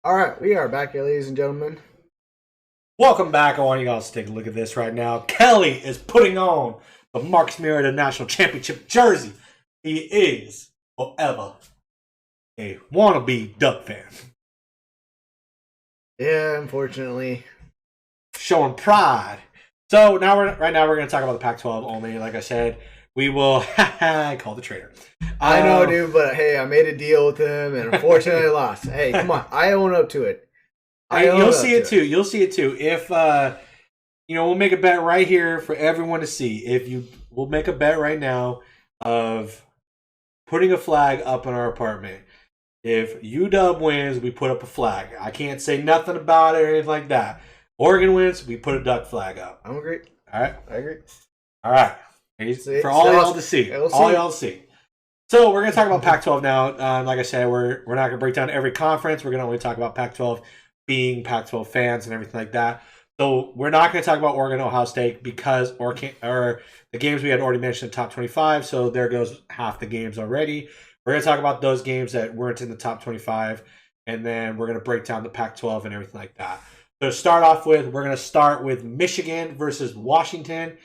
All right, we are back here, ladies and gentlemen. Welcome back. I want you guys to take a look at this right now. Kelly is putting on the Marcus Mariota National Championship jersey. He is forever a wannabe Duck fan. Yeah, unfortunately. Showing pride. So right now we're going to talk about the Pac-12 only. Like I said, we will call the traitor. I know, dude, but hey, I made a deal with him, and unfortunately, I lost. Hey, come on, I own up to it. You'll see it too. You'll see it too. If we'll make a bet right here for everyone to see. We'll make a bet right now of putting a flag up in our apartment. If UW wins, we put up a flag. I can't say nothing about it or anything like that. Oregon wins, we put a duck flag up. I'm agree. All right? I agree. All right. For all y'all to see. All y'all to see. So we're going to talk about Pac-12 now. Like I said, we're not going to break down every conference. We're going to only talk about Pac-12 being Pac-12 fans and everything like that. So we're not going to talk about Oregon, Ohio State because or the games we had already mentioned in top 25. So there goes half the games already. We're going to talk about those games that weren't in the top 25, and then we're going to break down the Pac-12 and everything like that. So to start off with, we're going to start with Michigan versus Washington.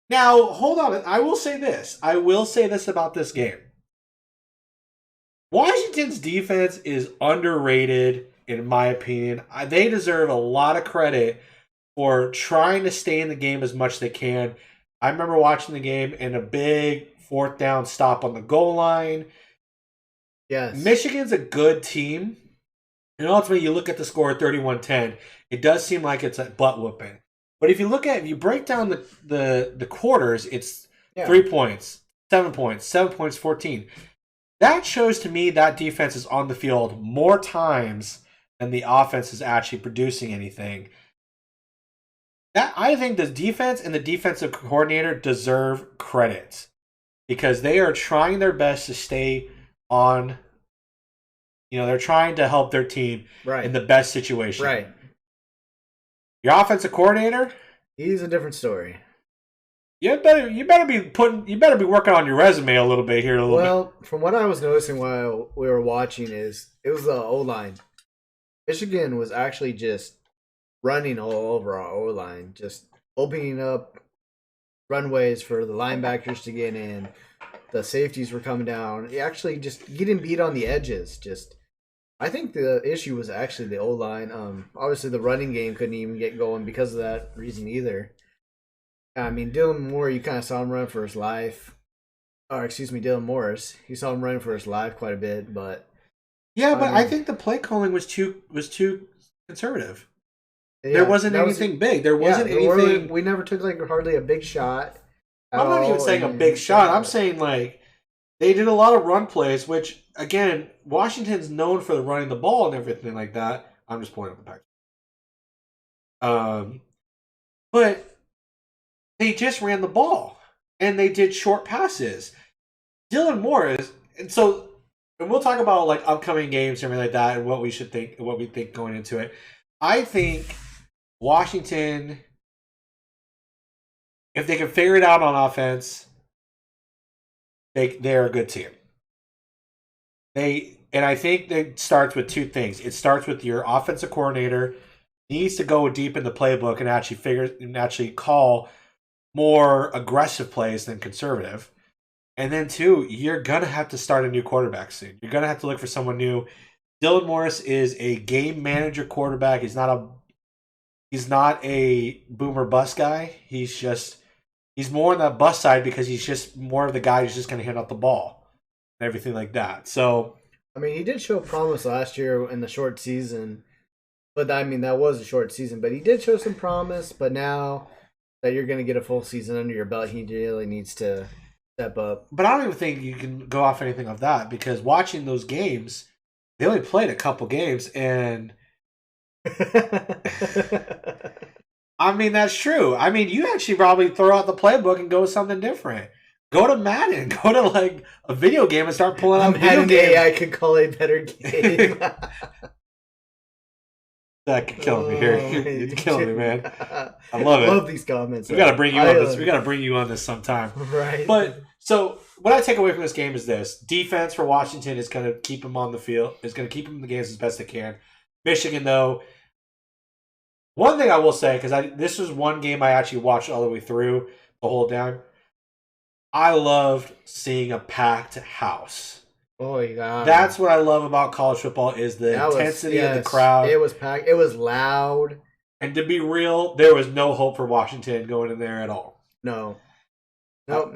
Now, hold on. I will say this about this game. Washington's defense is underrated, in my opinion. They deserve a lot of credit for trying to stay in the game as much as they can. I remember watching the game and a big fourth down stop on the goal line. Yes. Michigan's a good team. And ultimately, you look at the score 31-10, it does seem like it's a butt whooping. But if you break down the quarters, it's 3 points, 7 points, 7 points, 14. That shows to me that defense is on the field more times than the offense is actually producing anything. I think the defense and the defensive coordinator deserve credit because they are trying their best to stay on. They're trying to help their team in the best situation. Right. Your offensive coordinator, he's a different story. You better be working on your resume a little bit here. Well, from what I was noticing while we were watching, it was the O-line. Michigan was actually just running all over our O-line, just opening up runways for the linebackers to get in. The safeties were coming down. Actually, just getting beat on the edges. I think the issue was actually the O-line. Obviously, the running game couldn't even get going because of that reason either. I mean, Dylan Moore, you kind of saw him run for his life. Dylan Morris. You saw him running for his life quite a bit, but I think the play calling was too conservative. There wasn't anything big. There wasn't anything. We never took hardly a big shot. I'm not even saying a big shot. I'm saying they did a lot of run plays, which again, Washington's known for running the ball and everything like that. I'm just pointing out the fact. But they just ran the ball and they did short passes. Dylan Morris, and we'll talk about upcoming games and everything like that and what we think going into it. I think Washington, if they can figure it out on offense, they're a good team. And I think it starts with two things. It starts with your offensive coordinator needs to go deep in the playbook and actually call more aggressive plays than conservative. And then two, you're gonna have to start a new quarterback soon. You're gonna have to look for someone new. Dylan Morris is a game manager quarterback. He's not a boomer bust guy. He's more on that bust side because he's just more of the guy who's just gonna hand out the ball and everything like that. So I mean, he did show promise last year in the short season. But I mean, that was a short season. But he did show some promise. But now that you're going to get a full season under your belt, he really needs to step up. But I don't even think you can go off anything of that because watching those games, they only played a couple games, and I mean that's true. I mean, you actually probably throw out the playbook and go with something different. Go to Madden. Go to a video game and start pulling out video games. I could call a better game. That could kill me here. You're killing me, man. I love it. I love these comments. We gotta bring you on this. We gotta bring you on this sometime. Right. But so what I take away from this game is this: defense for Washington is gonna keep them on the field. Is gonna keep them in the games as best they can. Michigan, though, one thing I will say, because this was one game I actually watched all the way through the whole time. I loved seeing a packed house. Oh, yeah. That's what I love about college football is the intensity of the crowd. It was packed. It was loud. And to be real, there was no hope for Washington going in there at all. No. Nope.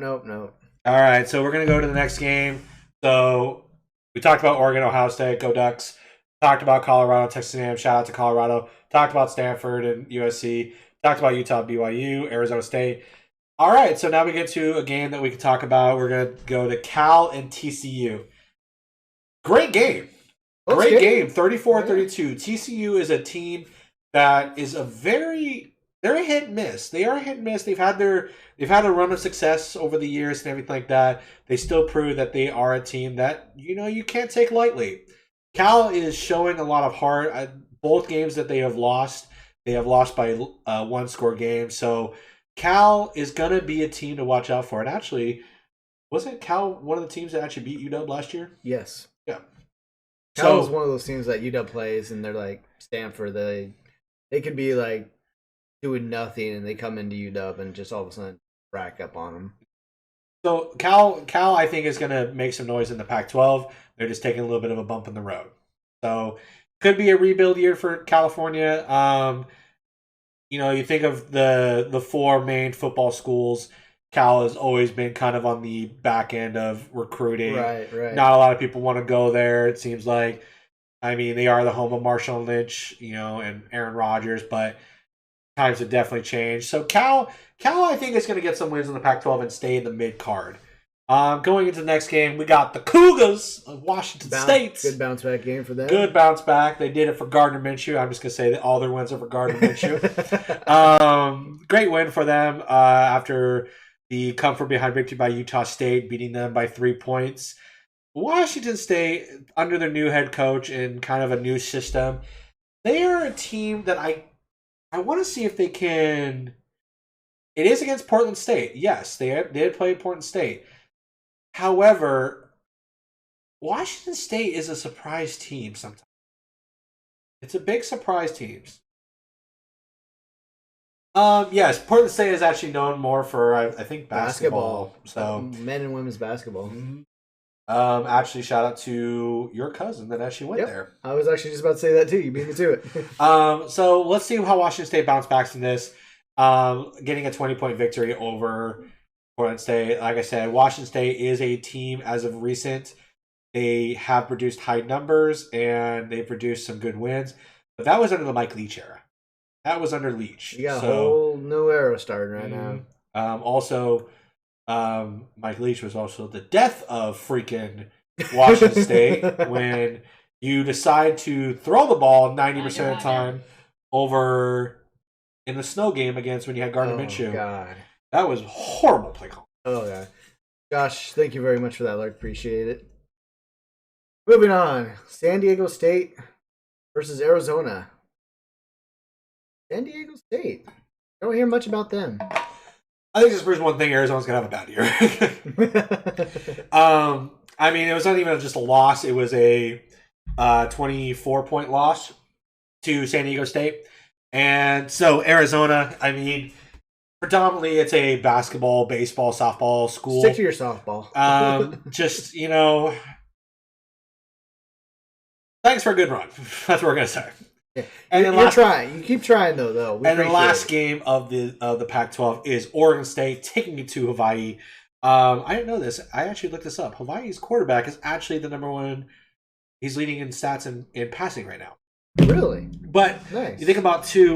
All right, so we're going to go to the next game. So we talked about Oregon, Ohio State, go Ducks. Talked about Colorado, Texas A&M, shout out to Colorado. Talked about Stanford and USC. Talked about Utah, BYU, Arizona State. All right, so now we get to a game that we can talk about. We're going to go to Cal and TCU. Great game. Great game, 34-32. TCU is a team that is they're a hit and miss. They are a hit and miss. They've had a run of success over the years and everything like that. They still prove that they are a team that, you can't take lightly. Cal is showing a lot of heart. Both games that they have lost by one-score games. So Cal is going to be a team to watch out for. And actually, wasn't Cal one of the teams that actually beat UW last year? Yes. Yeah. Cal is one of those teams that UW plays, and they're like Stanford. They could be like doing nothing, and they come into UW and just all of a sudden rack up on them. So Cal, I think, is going to make some noise in the Pac-12. They're just taking a little bit of a bump in the road. So could be a rebuild year for California. You think of the four main football schools. Cal has always been kind of on the back end of recruiting. Right. Not a lot of people want to go there, it seems like. I mean, they are the home of Marshawn Lynch, and Aaron Rodgers, but times have definitely changed. So Cal, I think, is going to get some wins in the Pac-12 and stay in the mid-card. Going into the next game, we got the Cougars of Washington State. Good bounce back game for them. Good bounce back. They did it for Gardner Minshew. I'm just going to say that all their wins are for Gardner Minshew. Great win for them after the come-from-behind victory by Utah State, beating them by 3 points. Washington State, under their new head coach and kind of a new system, they are a team that I want to see if they can. It is against Portland State. Yes, they did play Portland State. However, Washington State is a surprise team sometimes. It's a big surprise team. Yes, Portland State is actually known more for, I think, basketball. So men and women's basketball. Mm-hmm. Actually, shout out to your cousin that actually went there. I was actually just about to say that too. You beat me to it. So let's see how Washington State bounced back from this. Getting a 20-point victory over Portland State. Like I said, Washington State is a team as of recent. They have produced high numbers and they've produced some good wins. But that was under the Mike Leach era. That was under Leach. You got a whole new era starting right now. Also, Mike Leach was also the death of freaking Washington State when you decide to throw the ball 90% of the time over in the snow game against when you had Gardner Minshew. God. That was horrible play call. Oh, God. Josh, thank you very much for that, Lark. Appreciate it. Moving on. San Diego State versus Arizona. San Diego State. I don't hear much about them. I think this first one thing, Arizona's going to have a bad year. I mean, it was not even just a loss. It was a 24-point loss to San Diego State. And so Arizona, I mean, predominantly it's a basketball, baseball, softball school. Stick to your softball. Thanks for a good run. That's what we're going to say. Yeah. And you're trying. You keep trying, though. And the last game of the Pac-12 is Oregon State taking it to Hawaii. I didn't know this. I actually looked this up. Hawaii's quarterback is actually the number one. He's leading in stats in passing right now. Really? But nice. You think about two.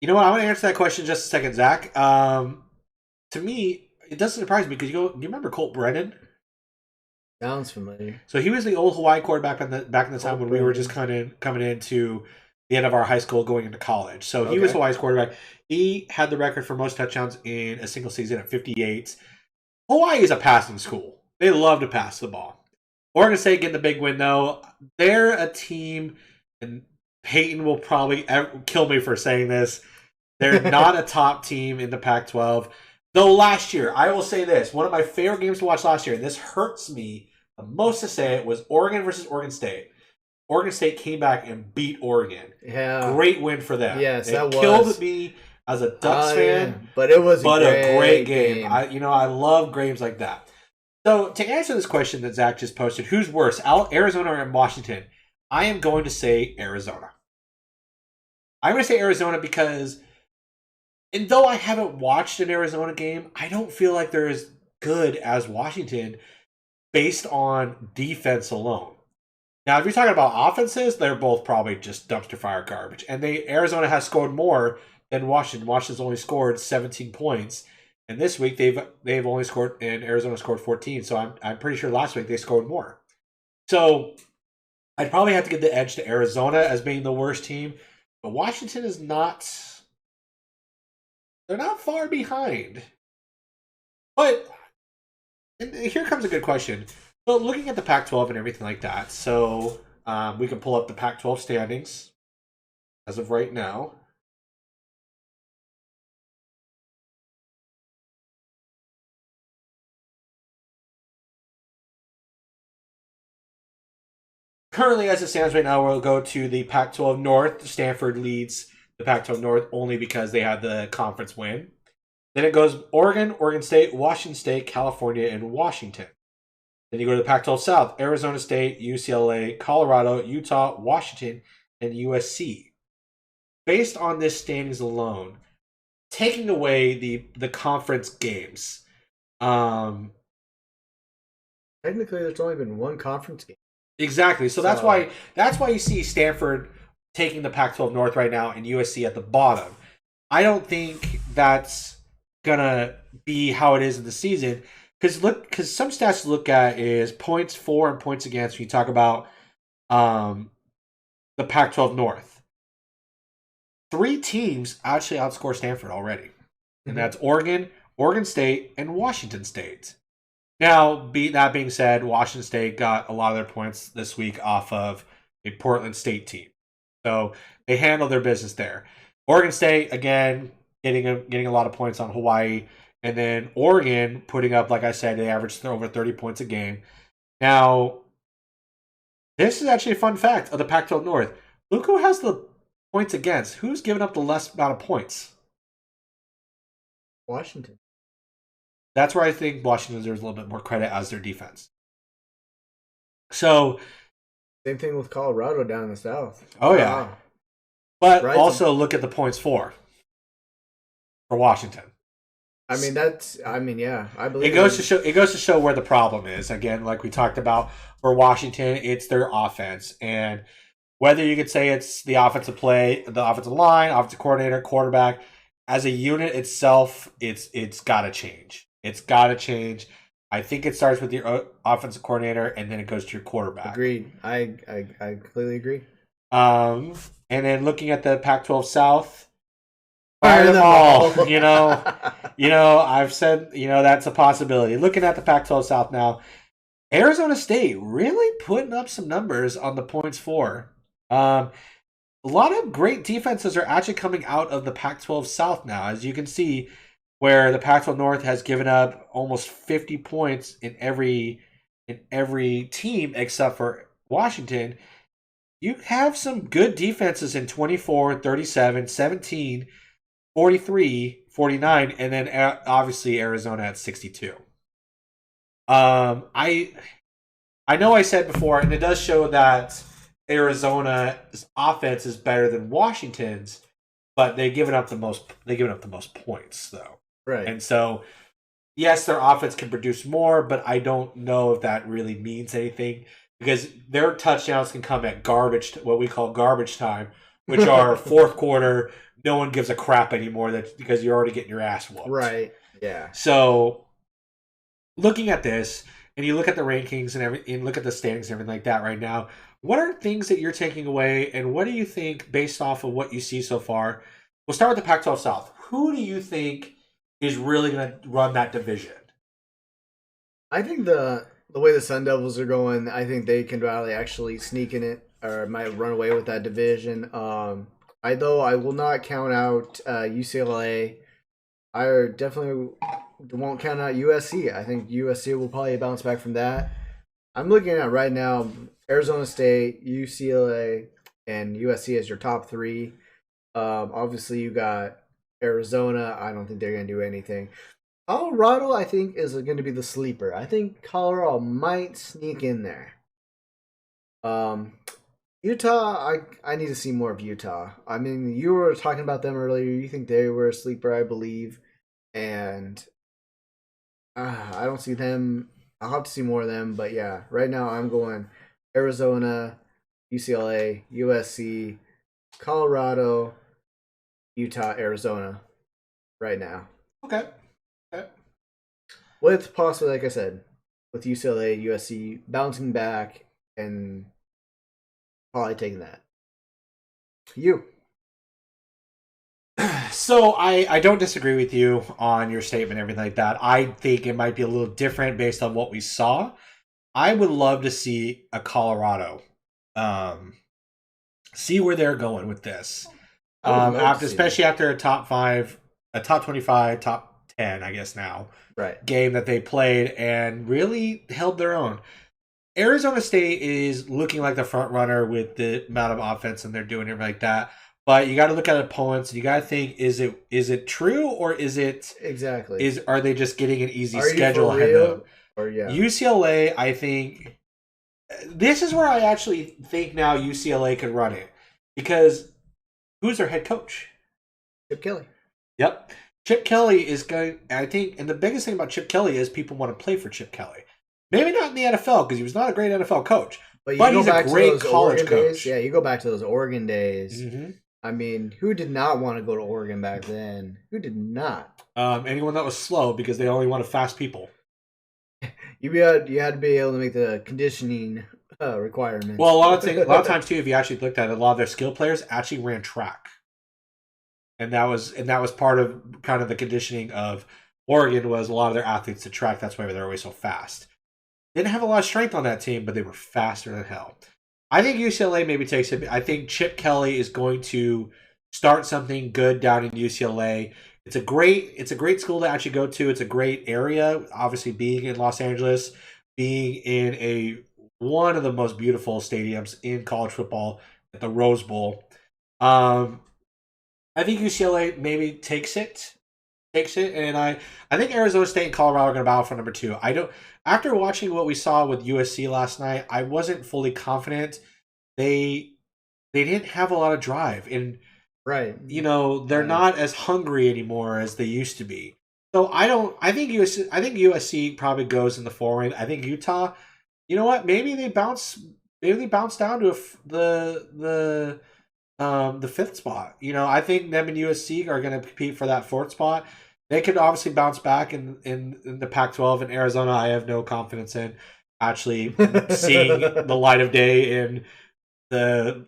You know what? I'm going to answer that question in just a second, Zach. To me, it doesn't surprise me because do you remember Colt Brennan? Sounds familiar. So he was the old Hawaii quarterback back in the time when we were just kind of coming into the end of our high school, going into college. So he was Hawaii's quarterback. He had the record for most touchdowns in a single season at 58. Hawaii is a passing school. They love to pass the ball. Oregon State getting the big win, though. They're a team, and Peyton will probably kill me for saying this. They're not a top team in the Pac-12. Though last year, I will say this, one of my favorite games to watch last year, and this hurts me the most to say it, was Oregon versus Oregon State. Oregon State came back and beat Oregon. Yeah. Great win for them. Yes, it killed me as a Ducks fan. Yeah. But it was a great game. I love games like that. So to answer this question that Zach just posted, who's worse, Arizona or Washington? I am going to say Arizona. I'm going to say Arizona because, and though I haven't watched an Arizona game, I don't feel like they're as good as Washington based on defense alone. Now, if you're talking about offenses, they're both probably just dumpster fire garbage. And Arizona has scored more than Washington. Washington's only scored 17 points. And this week they've only scored, and Arizona scored 14. So I'm pretty sure last week they scored more. So I'd probably have to give the edge to Arizona as being the worst team. But Washington is not. They're not far behind. But and here comes a good question. So looking at the Pac-12 and everything like that, so we can pull up the Pac-12 standings as of right now. Currently, as it stands right now, we'll go to the Pac-12 North. Stanford leads the Pac-12 North only because they had the conference win. Then it goes Oregon, Oregon State, Washington State, California, and Washington. Then you go to the Pac-12 South, Arizona State, UCLA, Colorado, Utah, Washington, and USC. Based on this standings alone, taking away the conference games, technically there's only been one conference game. Exactly. So that's why you see Stanford taking the Pac-12 North right now and USC at the bottom. I don't think that's gonna be how it is in the season because some stats to look at is points for and points against when you talk about the Pac-12 North. 3 teams actually outscore Stanford already, and that's Oregon, Oregon State, and Washington State. Now, that being said, Washington State got a lot of their points this week off of a Portland State team. So they handled their business there. Oregon State, again, getting a lot of points on Hawaii. And then Oregon putting up, like I said, they averaged over 30 points a game. Now, this is actually a fun fact of the Pac-12 North. Look who has the points against. Who's given up the less amount of points? Washington. That's where I think Washington deserves a little bit more credit as their defense. So, same thing with Colorado down in the south. Oh yeah, wow. But also look at the points for Washington. I mean, yeah, I believe it goes to show where the problem is. Again, like we talked about for Washington, it's their offense, and whether you could say it's the offensive play, the offensive line, offensive coordinator, quarterback, as a unit itself, it's got to change. It's got to change. I think it starts with your offensive coordinator, and then it goes to your quarterback. Agreed. I completely agree. And then looking at the Pac-12 South, fire them all. you know, I've said that's a possibility. Looking at the Pac-12 South now, Arizona State really putting up some numbers on the points for. A lot of great defenses are actually coming out of the Pac-12 South now, as you can see. Where the Pac-12 North has given up almost 50 points in every team except for Washington. You have some good defenses in 24, 37, 17, 43, 49, and then obviously Arizona at 62. I know I said before, and it does show that Arizona's offense is better than Washington's, but they've given up the most points though. Right. And so, yes, their offense can produce more, but I don't know if that really means anything because their touchdowns can come at what we call garbage time, which are fourth quarter. No one gives a crap anymore because you're already getting your ass whooped. Right. Yeah. So, looking at this, and you look at the rankings and look at the standings and everything like that right now, what are things that you're taking away, and what do you think based off of what you see so far? We'll start with the Pac-12 South. Who do you think is really going to run that division? I think the way the Sun Devils are going, I think they can probably actually sneak in it or might run away with that division. I will not count out UCLA. I definitely won't count out USC. I think USC will probably bounce back from that. I'm looking at right now Arizona State, UCLA, and USC as your top three. Obviously, you got Arizona. I don't think they're going to do anything. Colorado, I think, is going to be the sleeper. I think Colorado might sneak in there. Utah, I need to see more of Utah. I mean, you were talking about them earlier. You think they were a sleeper, I believe. And I don't see them. I'll have to see more of them. But yeah, right now I'm going Arizona, UCLA, USC, Colorado, Utah, Arizona right now. Okay. With possibly, like I said, with UCLA, USC bouncing back and probably taking that. You. So I don't disagree with you on your statement, everything like that. I think it might be a little different based on what we saw. I would love to see a Colorado, see where they're going with this. Especially after a top 5, a top 25, top 10, I guess now, right, game that they played and really held their own. Arizona State is looking like the front runner with the amount of offense and they're doing it like that. But you got to look at opponents. You got to think: is it true or is it exactly? Are they just getting an easy schedule ahead of them? Or yeah, UCLA. I think this is where I actually think now UCLA could run it because who's their head coach? Chip Kelly. Yep, Chip Kelly is going. I think, and the biggest thing about Chip Kelly is people want to play for Chip Kelly. Maybe not in the NFL because he was not a great NFL coach, but he's a great college coach. Yeah, you go back to those Oregon days. Mm-hmm. I mean, who did not want to go to Oregon back then? Who did not? Anyone that was slow because they only wanted fast people. You had to be able to make the conditioning requirements. Well, a lot of times too, if you actually looked at it, a lot of their skill players actually ran track, and that was part of kind of the conditioning of Oregon was a lot of their athletes to track. That's why they're always so fast. They didn't have a lot of strength on that team, but they were faster than hell. I think UCLA maybe takes it. I think Chip Kelly is going to start something good down in UCLA. It's a great school to actually go to. It's a great area. Obviously, being in Los Angeles, being in one of the most beautiful stadiums in college football at the Rose Bowl. I think UCLA maybe takes it, and I think Arizona State and Colorado are going to battle for number 2. After watching what we saw with USC last night, I wasn't fully confident. They didn't have a lot of drive, and right, they're not as hungry anymore as they used to be. So I think USC probably goes in the 4 range. I think Utah, you know what? Maybe they bounce down to the 5th spot. I think them and USC are going to compete for that 4th spot. They could obviously bounce back in the Pac-12. In Arizona, I have no confidence in actually seeing the light of day in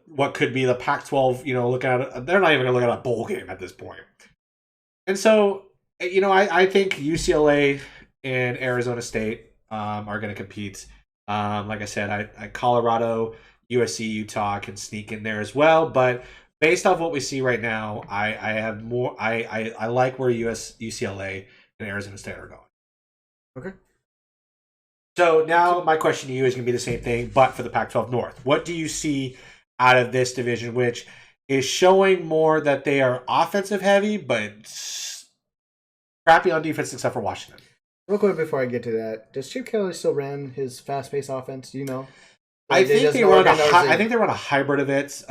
what could be the Pac-12. Looking at it, they're not even going to look at a bowl game at this point. And so, I think UCLA and Arizona State are going to compete. Like I said, I Colorado, USC, Utah can sneak in there as well, but based off what we see right now, I have more. I like where UCLA and Arizona State are going. Okay. So now my question to you is going to be the same thing, but for the Pac-12 North. What do you see out of this division, which is showing more that they are offensive heavy, but crappy on defense except for Washington? Real quick before I get to that, does Chip Kelly still run his fast-paced offense? Do you know? I think they run a hybrid of it.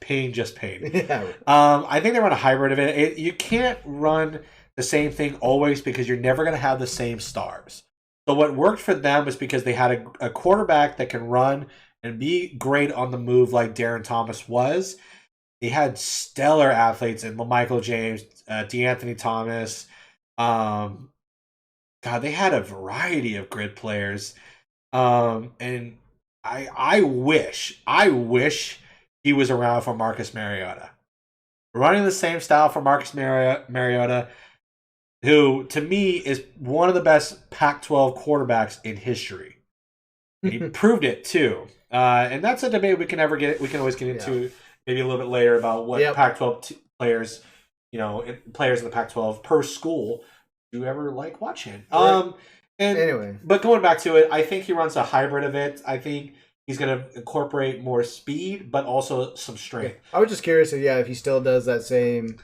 Pain. Yeah. I think they run a hybrid of it. You can't run the same thing always because you're never going to have the same stars. So what worked for them was because they had a quarterback that can run and be great on the move like Darren Thomas was. They had stellar athletes in Michael James, DeAnthony Thomas. They had a variety of grid players. And I wish he was around for Marcus Mariota. Running the same style for Marcus Mariota, who to me is one of the best Pac-12 quarterbacks in history. And he proved it too. And that's a debate we can always get into maybe a little bit later about what Pac-12 players, players in the Pac-12 per school do you ever like watching. Right. Anyway. But going back to it, I think he runs a hybrid of it. I think he's going to incorporate more speed, but also some strength. I was just curious if he still does that same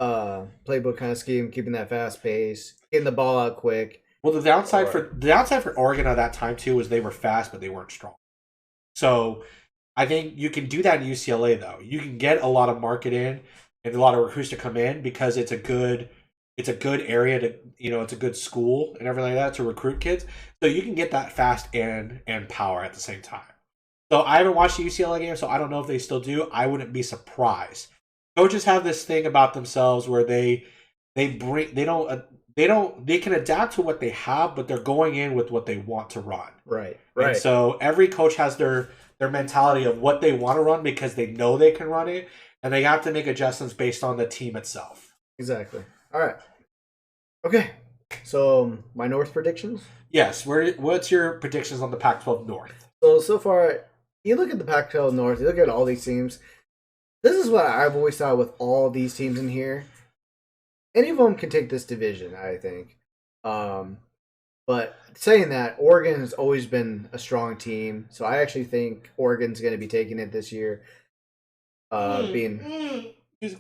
playbook kind of scheme, keeping that fast pace, getting the ball out quick. Well, the downside for Oregon at that time too was they were fast, but they weren't strong. So I think you can do that in UCLA though. You can get a lot of market in and a lot of recruits to come in because it's a good area to it's a good school and everything like that to recruit kids. So you can get that fast and power at the same time. So I haven't watched the UCLA game, so I don't know if they still do. I wouldn't be surprised. Coaches have this thing about themselves where they can adapt to what they have, but they're going in with what they want to run. Right. And so every coach has their mentality of what they want to run because they know they can run it, and they have to make adjustments based on the team itself. Exactly. All right. Okay. So my North predictions? Yes. What's your predictions on the Pac-12 North? So far, you look at the Pac-12 North, you look at all these teams. This is what I've always thought with all these teams in here. Any of them can take this division, I think. But saying that, Oregon has always been a strong team, so I actually think Oregon's going to be taking it this year. I'm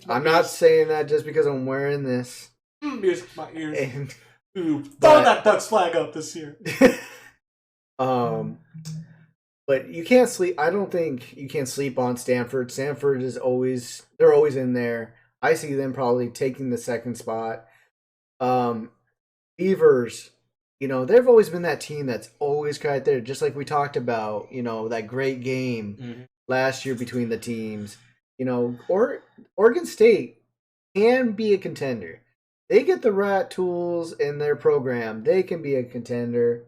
not saying that just because I'm wearing this. Music to my ears. Throw that Ducks flag up this year. But you can't sleep. I don't think you can sleep on Stanford. Stanford they're always in there. I see them probably taking the second spot. Beavers, they've always been that team that's always right there, just like we talked about, that great game last year between the teams. Oregon State can be a contender. They get the right tools in their program. They can be a contender.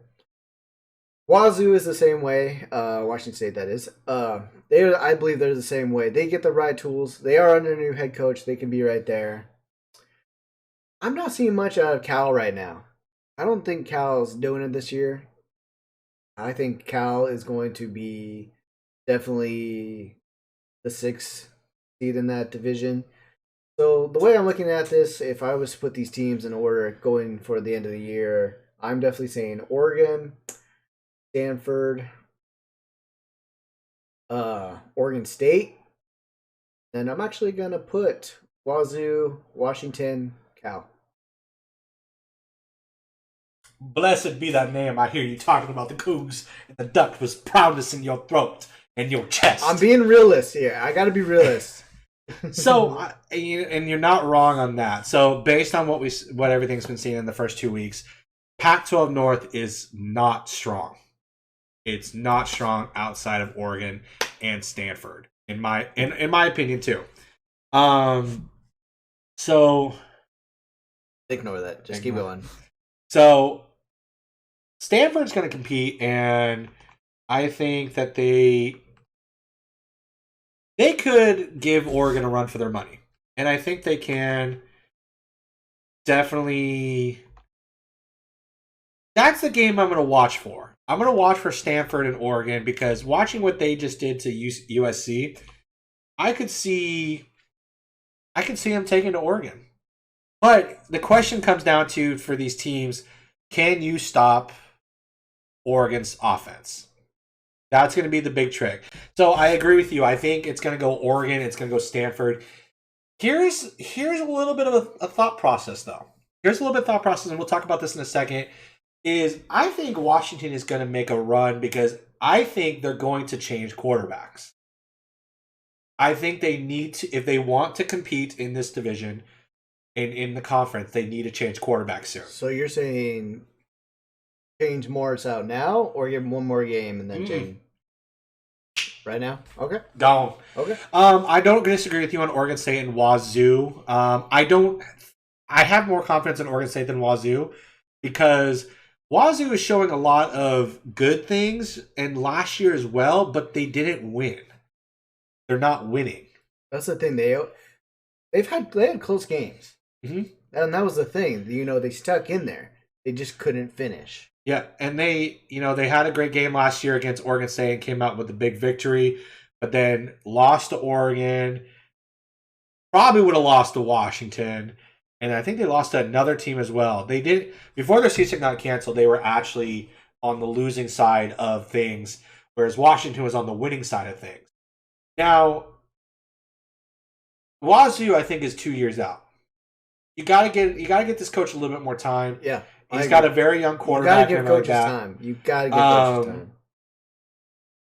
Wazoo is the same way. Washington State, that is. I believe they're the same way. They get the right tools. They are under a new head coach. They can be right there. I'm not seeing much out of Cal right now. I don't think Cal's doing it this year. I think Cal is going to be definitely the 6th seed in that division. So the way I'm looking at this, if I was to put these teams in order going for the end of the year, I'm definitely saying Oregon, Stanford, Oregon State, and I'm actually going to put Wazoo, Washington, Cal. Blessed be that name. I hear you talking about the Cougs, and the duck was proudest in your throat and your chest. I'm being realist here. I got to be realist. So, and you're not wrong on that. So, based on what everything's been seen in the first 2 weeks, Pac-12 North is not strong. It's not strong outside of Oregon and Stanford, in my opinion too. So ignore that. Just keep going. So Stanford's going to compete, and I think that they could give Oregon a run for their money, and I think they can definitely. That's the game I'm going to watch for. I'm going to watch for Stanford and Oregon because watching what they just did to USC, I could see them taking to Oregon. But the question comes down to, for these teams, can you stop Oregon's offense? That's going to be the big trick. So I agree with you. I think it's going to go Oregon. It's going to go Stanford. Here's a little bit of a thought process, though. Here's a little bit of thought process, and we'll talk about this in a second. I think Washington is going to make a run because I think they're going to change quarterbacks. I think they need to, if they want to compete in this division, in the conference, they need to change quarterbacks soon. So you're saying change Morris out now, or give him one more game and then change? Right now? Okay. Gone. Okay. I don't disagree with you on Oregon State and Wazoo. I have more confidence in Oregon State than Wazoo because Wazoo is showing a lot of good things, and last year as well, but they didn't win. They're not winning. That's the thing. They had close games, and that was the thing. They stuck in there. They just couldn't finish. Yeah, and they had a great game last year against Oregon State and came out with a big victory, but then lost to Oregon. Probably would have lost to Washington. and I think they lost to another team as well. They did before their season got canceled. They were actually on the losing side of things, whereas Washington was on the winning side of things. Now, Wazoo, I think, is 2 years out. You gotta get this coach a little bit more time. Yeah, he's got a very young quarterback. You gotta give coaches time. You gotta give coaches time.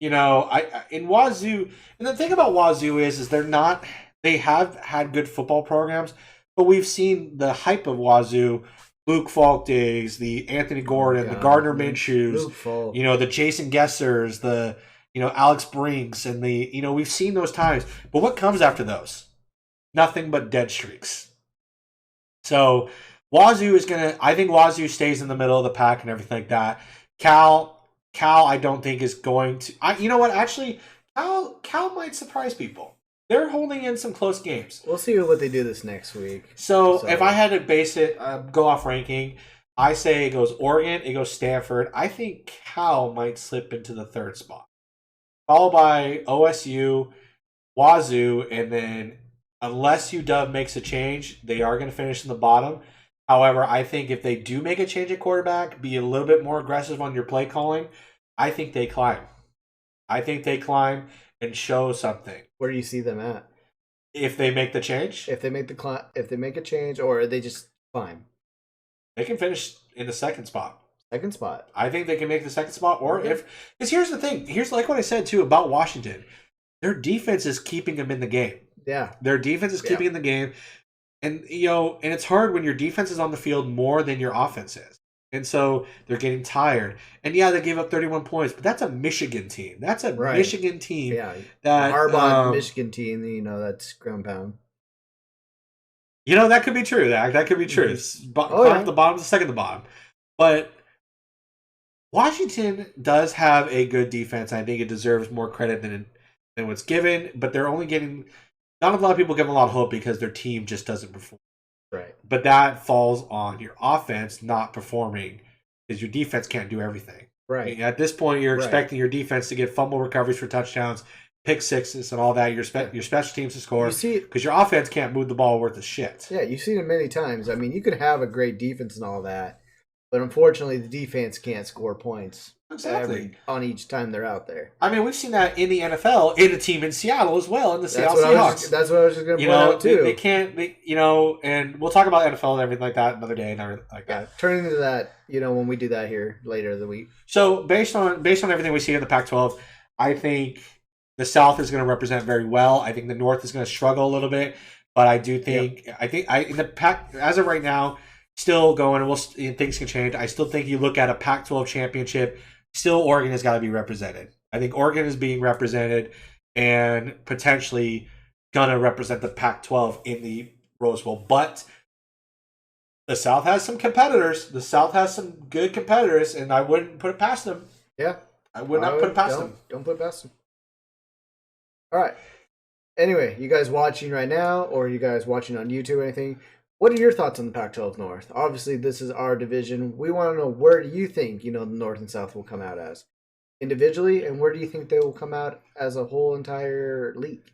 You know, in Wazoo, and the thing about Wazoo is they have had good football programs, but we've seen the hype of Wazoo, Luke Falk days, the Anthony Gordon, the Gardner Minshews, you know, the Jason Gessers, the Alex Brinks, and we've seen those times. But what comes after those? Nothing but dead streaks. So Wazoo I think Wazoo stays in the middle of the pack and everything like that. Cal, I don't think is going to. You know what? Actually, Cal might surprise people. They're holding in some close games. We'll see what they do this next week. So if I had to base it, go off ranking, I say it goes Oregon, it goes Stanford. I think Cal might slip into the third spot, followed by OSU, Wazoo, and then unless UW makes a change, they are going to finish in the bottom. However, I think if they do make a change at quarterback, be a little bit more aggressive on your play calling, I think they climb. I think they climb and show something. Where do you see them at? If they make the change? If they make a change, or they just climb? They can finish in the second spot. Second spot. I think they can make the second spot, or because here's the thing. Here's like what I said too about Washington. Their defense is keeping them in the game. Yeah. Their defense is keeping in the game. And and it's hard when your defense is on the field more than your offense is. And so they're getting tired. And yeah, they gave up 31 points, but that's a Michigan team. That's a Michigan team. Yeah. That Harbaugh Michigan team, that's ground pound. That could be true. That could be true. The bottom, the second the bottom. But Washington does have a good defense. I think it deserves more credit than what's given, but they're only getting not a lot of people give them a lot of hope because their team just doesn't perform. Right. But that falls on your offense not performing because your defense can't do everything. Right. At this point, you're expecting your defense to get fumble recoveries for touchdowns, pick sixes, and all that. Your special teams to score because your offense can't move the ball worth of shit. Yeah, you've seen it many times. I mean, you could have a great defense and all that, but unfortunately, the defense can't score points. Exactly. On each time they're out there. I mean, we've seen that in the NFL, in the team in Seattle as well, in the Seattle Seahawks. That's what I was just going to point out, too. They can't, and we'll talk about NFL and everything like that another day and everything like that. Turning into that, when we do that here later in the week. So, based on everything we see in the Pac-12, I think the South is going to represent very well. I think the North is going to struggle a little bit, but I do think, in the Pac, as of right now, still going, and things can change. I still think you look at a Pac-12 championship, still Oregon has got to be represented. I think Oregon is being represented and potentially going to represent the Pac-12 in the Rose Bowl. But the South has some competitors. The South has some good competitors, and I wouldn't put it past them. Yeah. I would not put it past them. Don't put it past them. All right. Anyway, you guys watching right now, or you guys watching on YouTube or anything, what are your thoughts on the Pac-12 North? Obviously, this is our division. We want to know, where do you think, the North and South will come out as individually, and where do you think they will come out as a whole entire league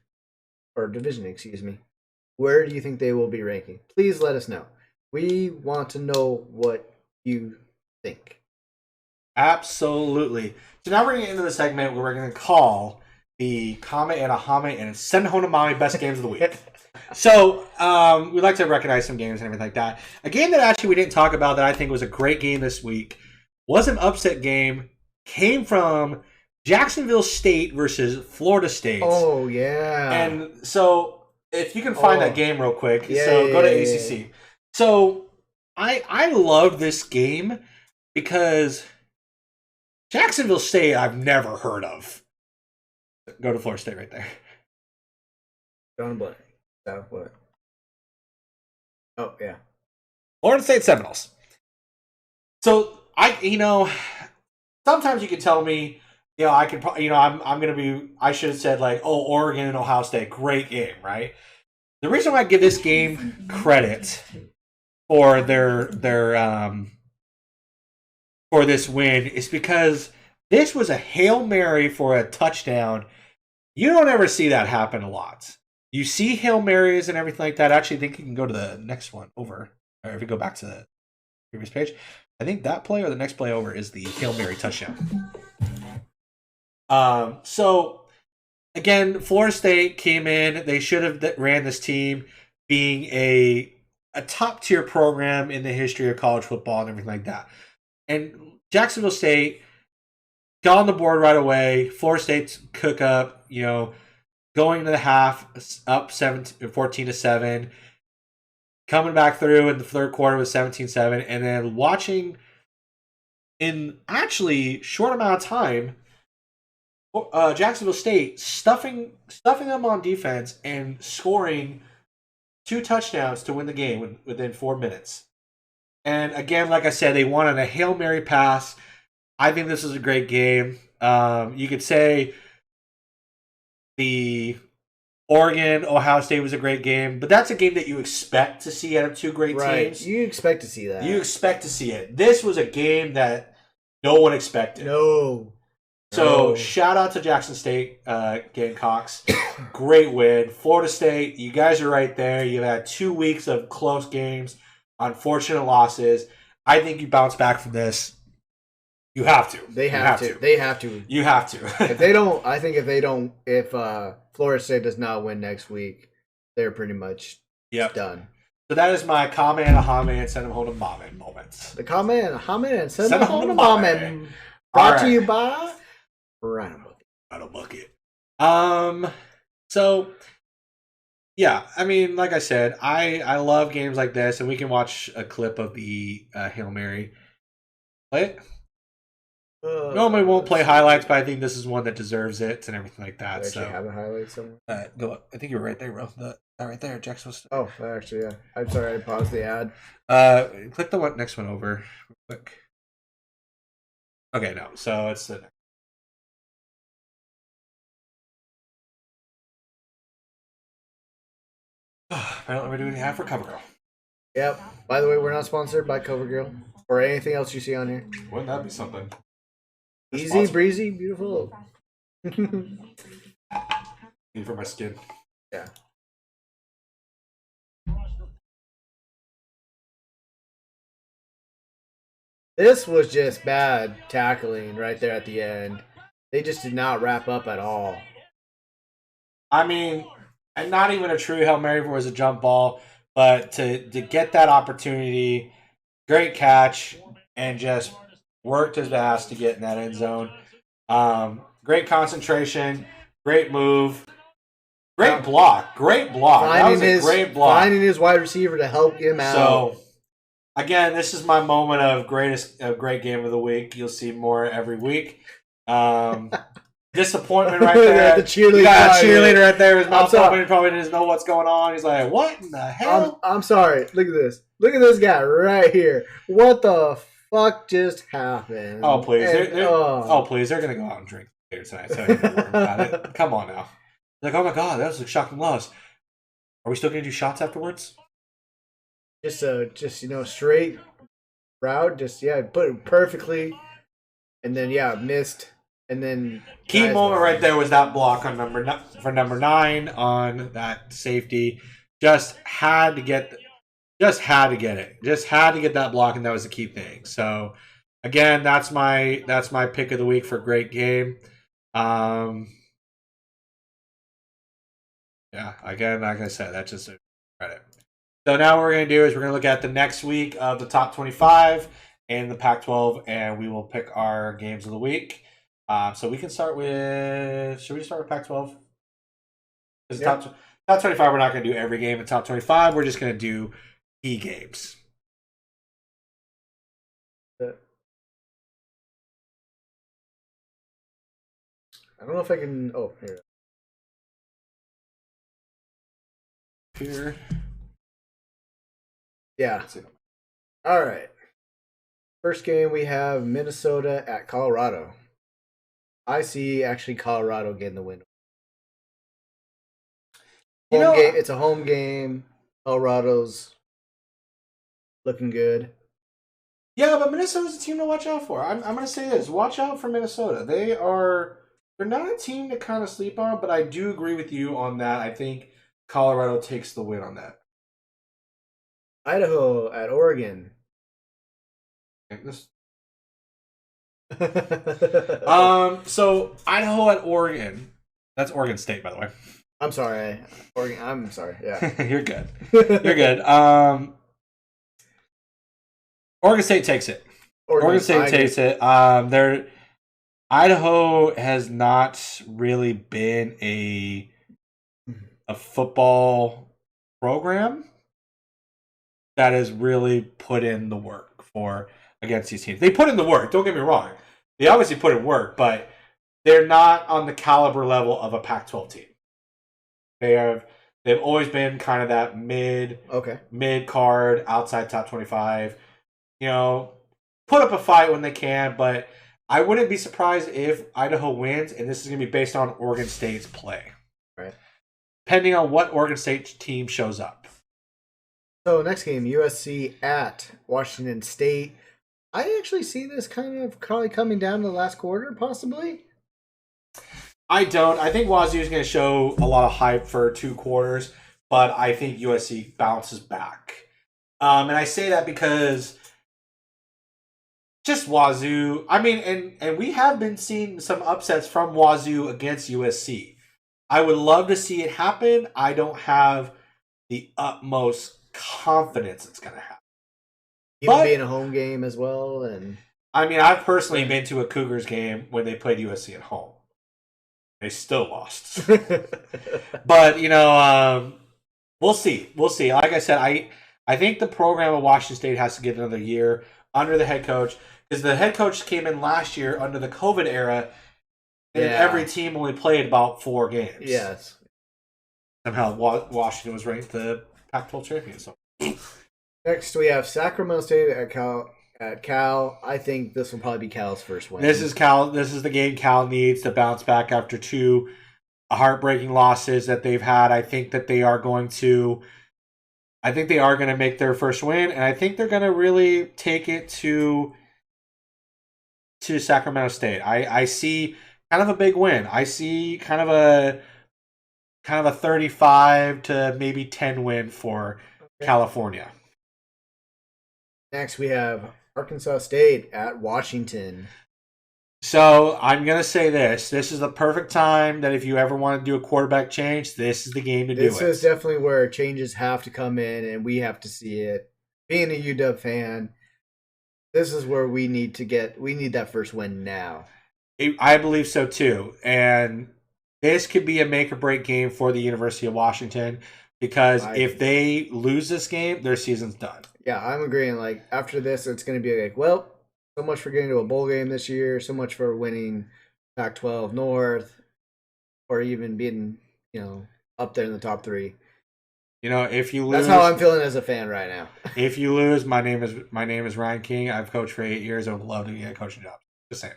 or division, excuse me? Where do you think they will be ranking? Please let us know. We want to know what you think. Absolutely. So now we're going to get into the segment where we're going to call the Kame and Ahame and Send Home to Mommy Best Games of the Week. So, we'd like to recognize some games and everything like that. A game that actually we didn't talk about that I think was a great game this week was an upset game. Came from Jacksonville State versus Florida State. Oh, yeah. And so, if you can find that game real quick. Go to ACC. So, I love this game because Jacksonville State I've never heard of. Go to Florida State right there. John Blank. What? Oh, yeah. Florida State Seminoles. So, sometimes you can tell me, I could, I'm going to be, I should have said Oregon and Ohio State, great game, right? The reason why I give this game credit for for this win is because this was a Hail Mary for a touchdown. You don't ever see that happen a lot. You see Hail Marys and everything like that. Actually, I think you can go to the next one over. Or if you go back to the previous page, I think that play or the next play over is the Hail Mary touchdown. So, again, Florida State came in. They should have ran this team being a top-tier program in the history of college football and everything like that. And Jacksonville State got on the board right away. Florida State's cook up, going into the half, up 14-7. Coming back through in the third quarter with 17-7. And then watching in actually short amount of time, Jacksonville State stuffing them on defense and scoring 2 touchdowns to win the game within 4 minutes. And again, like I said, they won on a Hail Mary pass. I think this is a great game. You could say the Oregon-Ohio State was a great game, but that's a game that you expect to see out of 2 great teams. You expect to see that. You expect to see it. This was a game that no one expected. No. So, shout out to Jackson State Gamecocks. Great win. Florida State, you guys are right there. You've had 2 weeks of close games, unfortunate losses. I think you bounce back from this. You have to. They have to. They have to. You have to. If Florida State does not win next week, they're pretty much done. So that is my comment and aha man, send them home to mom moments. The comment and aha man, send them home to mom and brought to you by Rhino Bucket. So yeah, I mean, like I said, I love games like this, and we can watch a clip of the Hail Mary. Play it. Normally won't play highlights, but I think this is one that deserves it and everything like that. So have a highlight somewhere. Go up. I think you're right there, bro. That right there, Jackson. Oh, actually, yeah. I'm sorry, I paused the ad. Click the next one over, real quick. Okay, no. So it's the. Apparently, we're doing half for CoverGirl. Yep. By the way, we're not sponsored by CoverGirl or anything else you see on here. Wouldn't that be something? Easy, breezy, beautiful. Good for my skin. Yeah. This was just bad tackling right there at the end. They just did not wrap up at all. I mean, and not even a true Hail Mary was a jump ball, but to get that opportunity, great catch, and just worked his ass to get in that end zone. Great concentration, great move, great block, great block. That was a great block. Finding his wide receiver to help him out. So, again, this is my moment of great game of the week. You'll see more every week. Disappointment right there. The cheerleader, cheerleader right there. His mouth open. He probably doesn't know what's going on. He's like, "What in the hell?" I'm sorry. Look at this. Look at this guy right here. What the fuck just happened? Oh please! Oh please! They're gonna go out and drink later tonight. So I don't worry about it. Come on now. Like, oh my god, that was a shocking loss. Are we still gonna do shots afterwards? Just straight route. Put it perfectly, and then missed. And then key moment right there was that block on number 9 on that safety. Just had to get it. Just had to get that block, and that was the key thing. So again, that's my pick of the week for a great game. Yeah, again, like I said, that's just a credit. So now what we're going to do is we're going to look at the next week of the top 25 and the Pac-12, and we will pick our games of the week. So we can start with. Should we start with Pac-12? Because top 25, we're not going to do every game in top 25. We're just going to do key games. I don't know if I can. Oh, here. Yeah. All right. First game we have Minnesota at Colorado. I see actually Colorado getting the win. It's a home game. Colorado's looking good. Yeah, but Minnesota's a team to watch out for. I'm going to say this. Watch out for Minnesota. They're not a team to kind of sleep on, but I do agree with you on that. I think Colorado takes the win on that. Idaho at Oregon. So Idaho at Oregon. That's Oregon State, by the way. I'm sorry. Oregon. I'm sorry. Yeah. You're good. You're good. Oregon State takes it. Oregon State takes it. Idaho has not really been a football program that has really put in the work for against these teams. They put in the work. Don't get me wrong. They obviously put in work, but they're not on the caliber level of a Pac-12 team. They've always been kind of that mid card, outside top 25. You know, put up a fight when they can, but I wouldn't be surprised if Idaho wins, and this is going to be based on Oregon State's play. Right. Depending on what Oregon State team shows up. So next game, USC at Washington State. I actually see this kind of probably coming down to the last quarter, possibly. I don't. I think Wazoo is going to show a lot of hype for 2 quarters, but I think USC bounces back. And I say that because just Wazoo. I mean, and we have been seeing some upsets from Wazoo against USC. I would love to see it happen. I don't have the utmost confidence it's going to happen. Even being a home game as well. And I mean, I've personally been to a Cougars game when they played USC at home. They still lost. But, you know, we'll see. We'll see. Like I said, I think the program of Washington State has to get another year under the head coach. Because the head coach came in last year under the COVID era, and every team only played about 4 games. Yes. Somehow Washington was ranked the Pac-12 champion. So. Next, we have Sacramento State at Cal. I think this will probably be Cal's first win. This is the game Cal needs to bounce back after 2 heartbreaking losses that they've had. I think that they are going to make their first win, and I think they're going to really take it to Sacramento State. I see kind of a big win. I see kind of a 35 to maybe 10 win for California. Next, we have Arkansas State at Washington. So I'm going to say this. This is the perfect time that if you ever want to do a quarterback change, this is the game to do it. This is definitely where changes have to come in, and we have to see it. Being a UW fan, this is where we need that first win now. I believe so too. And this could be a make or break game for the University of Washington because if they lose this game, their season's done. Yeah, I'm agreeing. Like, after this, it's going to be like, well, so much for getting to a bowl game this year, so much for winning Pac-12 North, or even being, up there in the top 3. If you lose, that's how I'm feeling as a fan right now. If you lose, my name is Ryan King. I've coached for 8 years. I would love to get a coaching job. Just saying.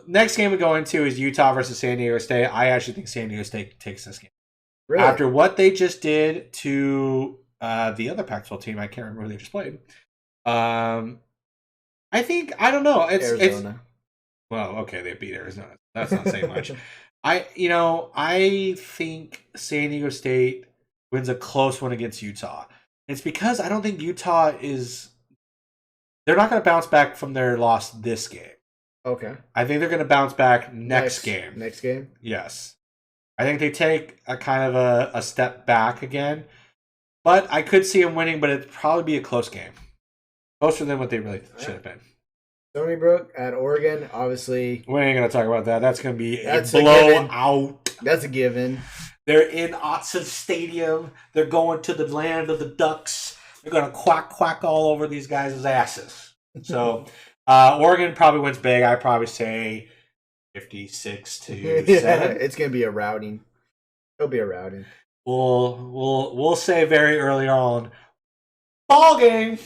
Next game we go into is Utah versus San Diego State. I actually think San Diego State takes this game. Really? After what they just did to the other Pac-12 team, I can't remember who they just played. I don't know. Arizona. Well, okay, they beat Arizona. That's not saying much. I think San Diego State wins a close one against Utah. It's because I don't think Utah is. They're not going to bounce back from their loss this game. Okay. I think they're going to bounce back next game. Next game? Yes. I think they take a kind of a step back again. But I could see them winning, but it'd probably be a close game. Closer than what they really should have been. Stony Brook at Oregon, obviously. We ain't going to talk about that. That's going to be a blowout. That's a given. They're in Autzen Stadium. They're going to the land of the Ducks. They're going to quack all over these guys' asses. So, Oregon probably wins big. I probably say 56-7. It's going to be a routing. It'll be a routing. We'll say very early on, ball game.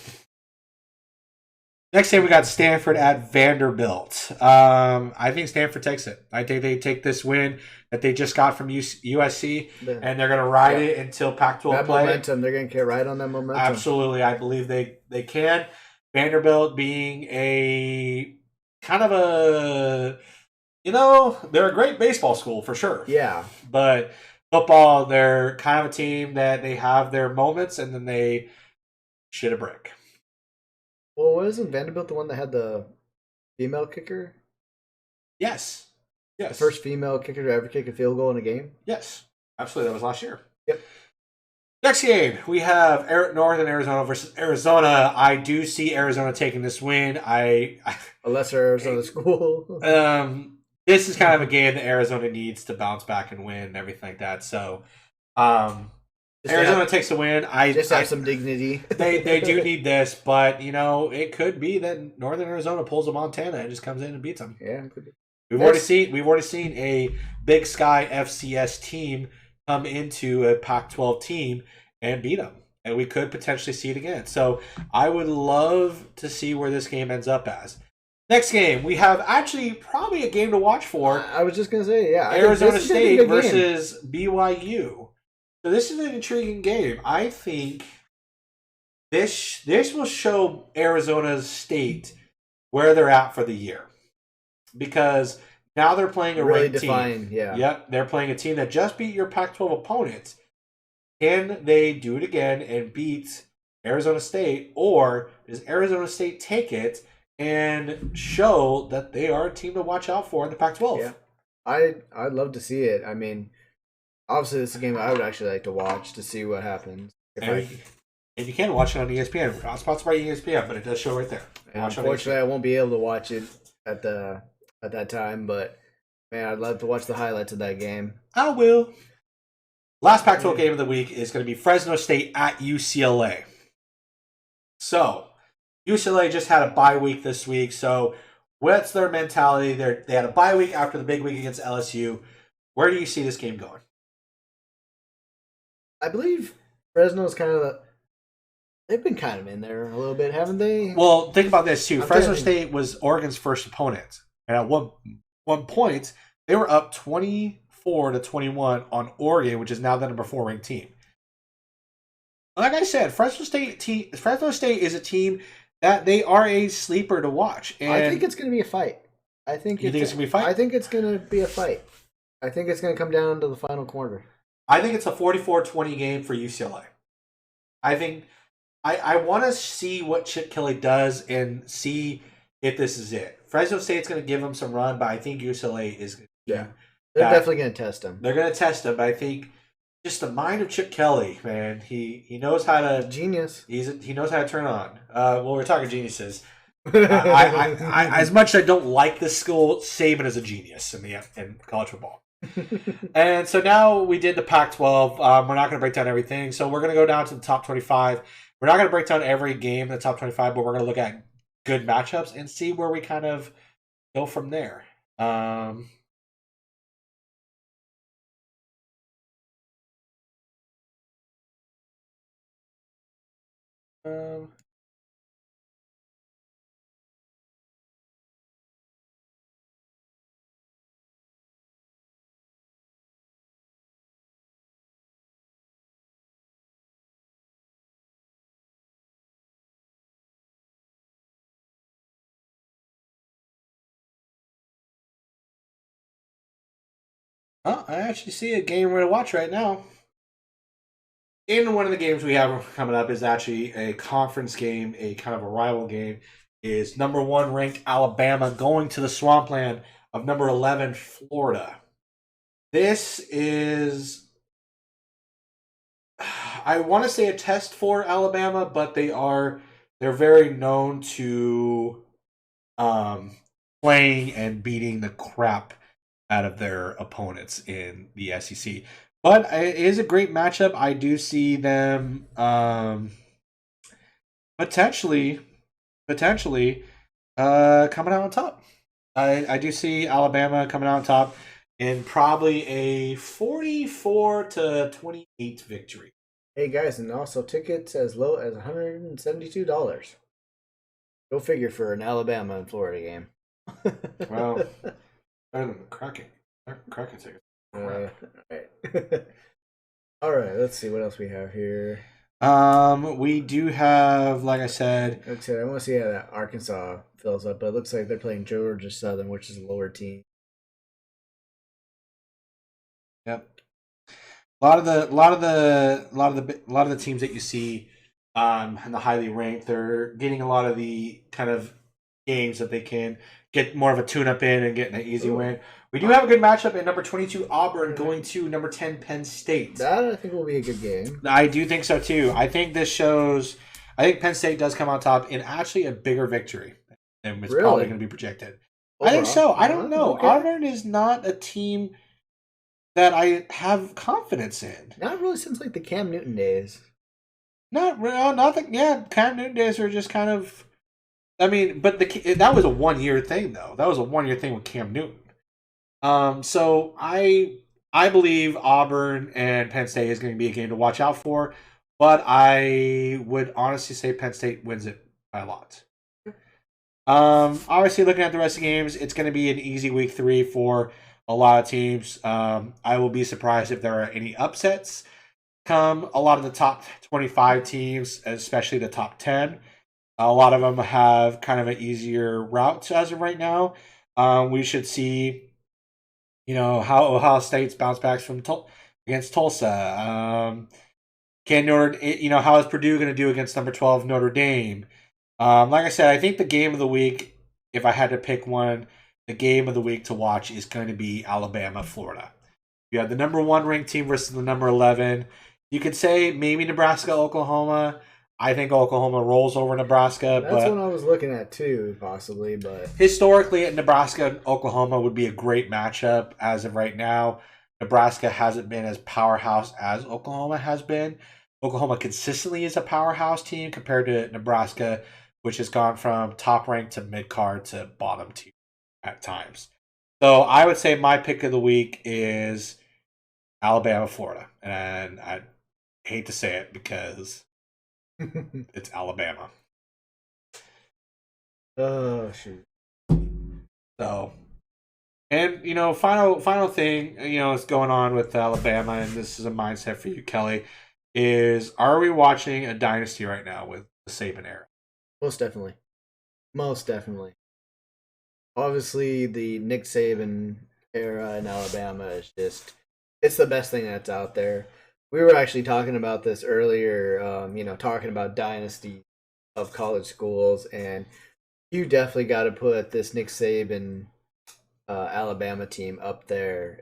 Next game we got Stanford at Vanderbilt. I think Stanford takes it. I think they take this win that they just got from USC, and they're going to ride it until Pac-12 play. Momentum, they're going to get right on that momentum. Absolutely, I believe they can. Vanderbilt being a kind of a, they're a great baseball school for sure. Yeah, but Football, they're kind of a team that they have their moments and then they shit a brick. Well, wasn't Vanderbilt the one that had the female kicker? Yes. The first female kicker to ever kick a field goal in a game? Yes. Absolutely. That was last year. Yep. Next game, we have Northern Arizona versus Arizona. I do see Arizona taking this win. A lesser Arizona school. This is kind of a game that Arizona needs to bounce back and win and everything like that. So, Arizona takes the win. Have some dignity. They do need this, but it could be that Northern Arizona pulls a Montana and just comes in and beats them. Yeah, it could be. We've already seen a Big Sky FCS team come into a Pac-12 team and beat them, and we could potentially see it again. So I would love to see where this game ends up as. Next game, we have actually probably a game to watch for. I was just gonna say, yeah, Arizona State versus BYU. So this is an intriguing game. I think this will show Arizona State where they're at for the year, because now they're playing a ranked team. Yeah. Yep, they're playing a team that just beat your Pac-12 opponents. Can they do it again and beat Arizona State, or does Arizona State take it and show that they are a team to watch out for in the Pac-12? Yeah, I'd love to see it. I mean, obviously, this is a game I would actually like to watch to see what happens. If you can watch it on ESPN, we're not sponsored by ESPN, but it does show right there. Unfortunately, I won't be able to watch it at that time, but man, I'd love to watch the highlights of that game. I will. Last Pac-12 game of the week is going to be Fresno State at UCLA. So, UCLA just had a bye week this week, so what's their mentality? They had a bye week after the big week against LSU. Where do you see this game going? I believe Fresno's they've been kind of in there a little bit, haven't they? Well, think about this too. Fresno State was Oregon's first opponent, and at one point they were up 24-21 on Oregon, which is now the number 4 ranked team. Like I said, Fresno State is a team that they are a sleeper to watch. And I think it's going to be a fight. You think it's going to be a fight? I think it's going to be a fight. I think it's going to come down to the final quarter. I think it's a 44-20 game for UCLA. I think I want to see what Chip Kelly does and see if this is it. Fresno State's going to give them some run, but I think UCLA is going to. Yeah, they're definitely going to test them. They're going to test them, but I think just the mind of Chip Kelly, man, he knows how to genius. He knows how to turn on. Well, we're talking geniuses. I as much as I don't like this school, Saban is a genius in college football. And so now we did the Pac-12. We're not going to break down everything, so we're going to go down to the top 25. We're not going to break down every game in the top 25, but we're going to look at good matchups and see where we kind of go from there. I actually see a game we're going to watch right now. In one of the games we have coming up is actually a conference game, a kind of a rival game, is number 1 ranked Alabama going to the swampland of number 11 Florida. This is, I want to say, a test for Alabama, but they're very known to playing and beating the crap out of their opponents in the SEC. But it is a great matchup. I do see them potentially coming out on top. I do see Alabama coming out on top in probably a 44-28 victory. Hey guys, and also tickets as low as $172. Go figure for an Alabama and Florida game. Well, better than the Kraken tickets. All right, let's see what else we have here. We do have, like I said, I want to see how that Arkansas fills up, but it looks like they're playing Georgia Southern, which is a lower team. Yep. A lot of the teams that you see in the highly ranked, they're getting a lot of the kind of games that they can get more of a tune-up in and get an easy win. We do have a good matchup at number 22 Auburn going to number 10 Penn State. That I think will be a good game. I do think so too. I think this shows. I think Penn State does come on top in actually a bigger victory than it's probably going to be projected. I think so. I don't know. Okay. Auburn is not a team that I have confidence in. Not really since like the Cam Newton days. Cam Newton days are just kind of. I mean, but that was a 1-year thing though. That was a 1-year thing with Cam Newton. So I believe Auburn and Penn State is going to be a game to watch out for, but I would honestly say Penn State wins it by a lot. Obviously, looking at the rest of the games, it's going to be an easy week 3 for a lot of teams. I will be surprised if there are any upsets come a lot of the top 25 teams, especially the top 10. A lot of them have kind of an easier route as of right now. We should see, how Ohio State's bounce backs from against Tulsa. How is Purdue going to do against number 12 Notre Dame? Like I said, I think the game of the week, if I had to pick one, the game of the week to watch is going to be Alabama, Florida. You have the number 1 ranked team versus the number 11. You could say maybe Nebraska, Oklahoma. I think Oklahoma rolls over Nebraska. That's what I was looking at too, possibly. But historically, Nebraska and Oklahoma would be a great matchup as of right now. Nebraska hasn't been as powerhouse as Oklahoma has been. Oklahoma consistently is a powerhouse team compared to Nebraska, which has gone from top rank to mid card to bottom tier at times. So I would say my pick of the week is Alabama, Florida. And I hate to say it because it's Alabama. Oh, shoot. So, and, final thing, is going on with Alabama, and this is a mindset for you, Kelly, is are we watching a dynasty right now with the Saban era? Most definitely. Most definitely. Obviously, the Nick Saban era in Alabama is just, it's the best thing that's out there. We were actually talking about this earlier, talking about dynasty of college schools, and you definitely got to put this Nick Saban Alabama team up there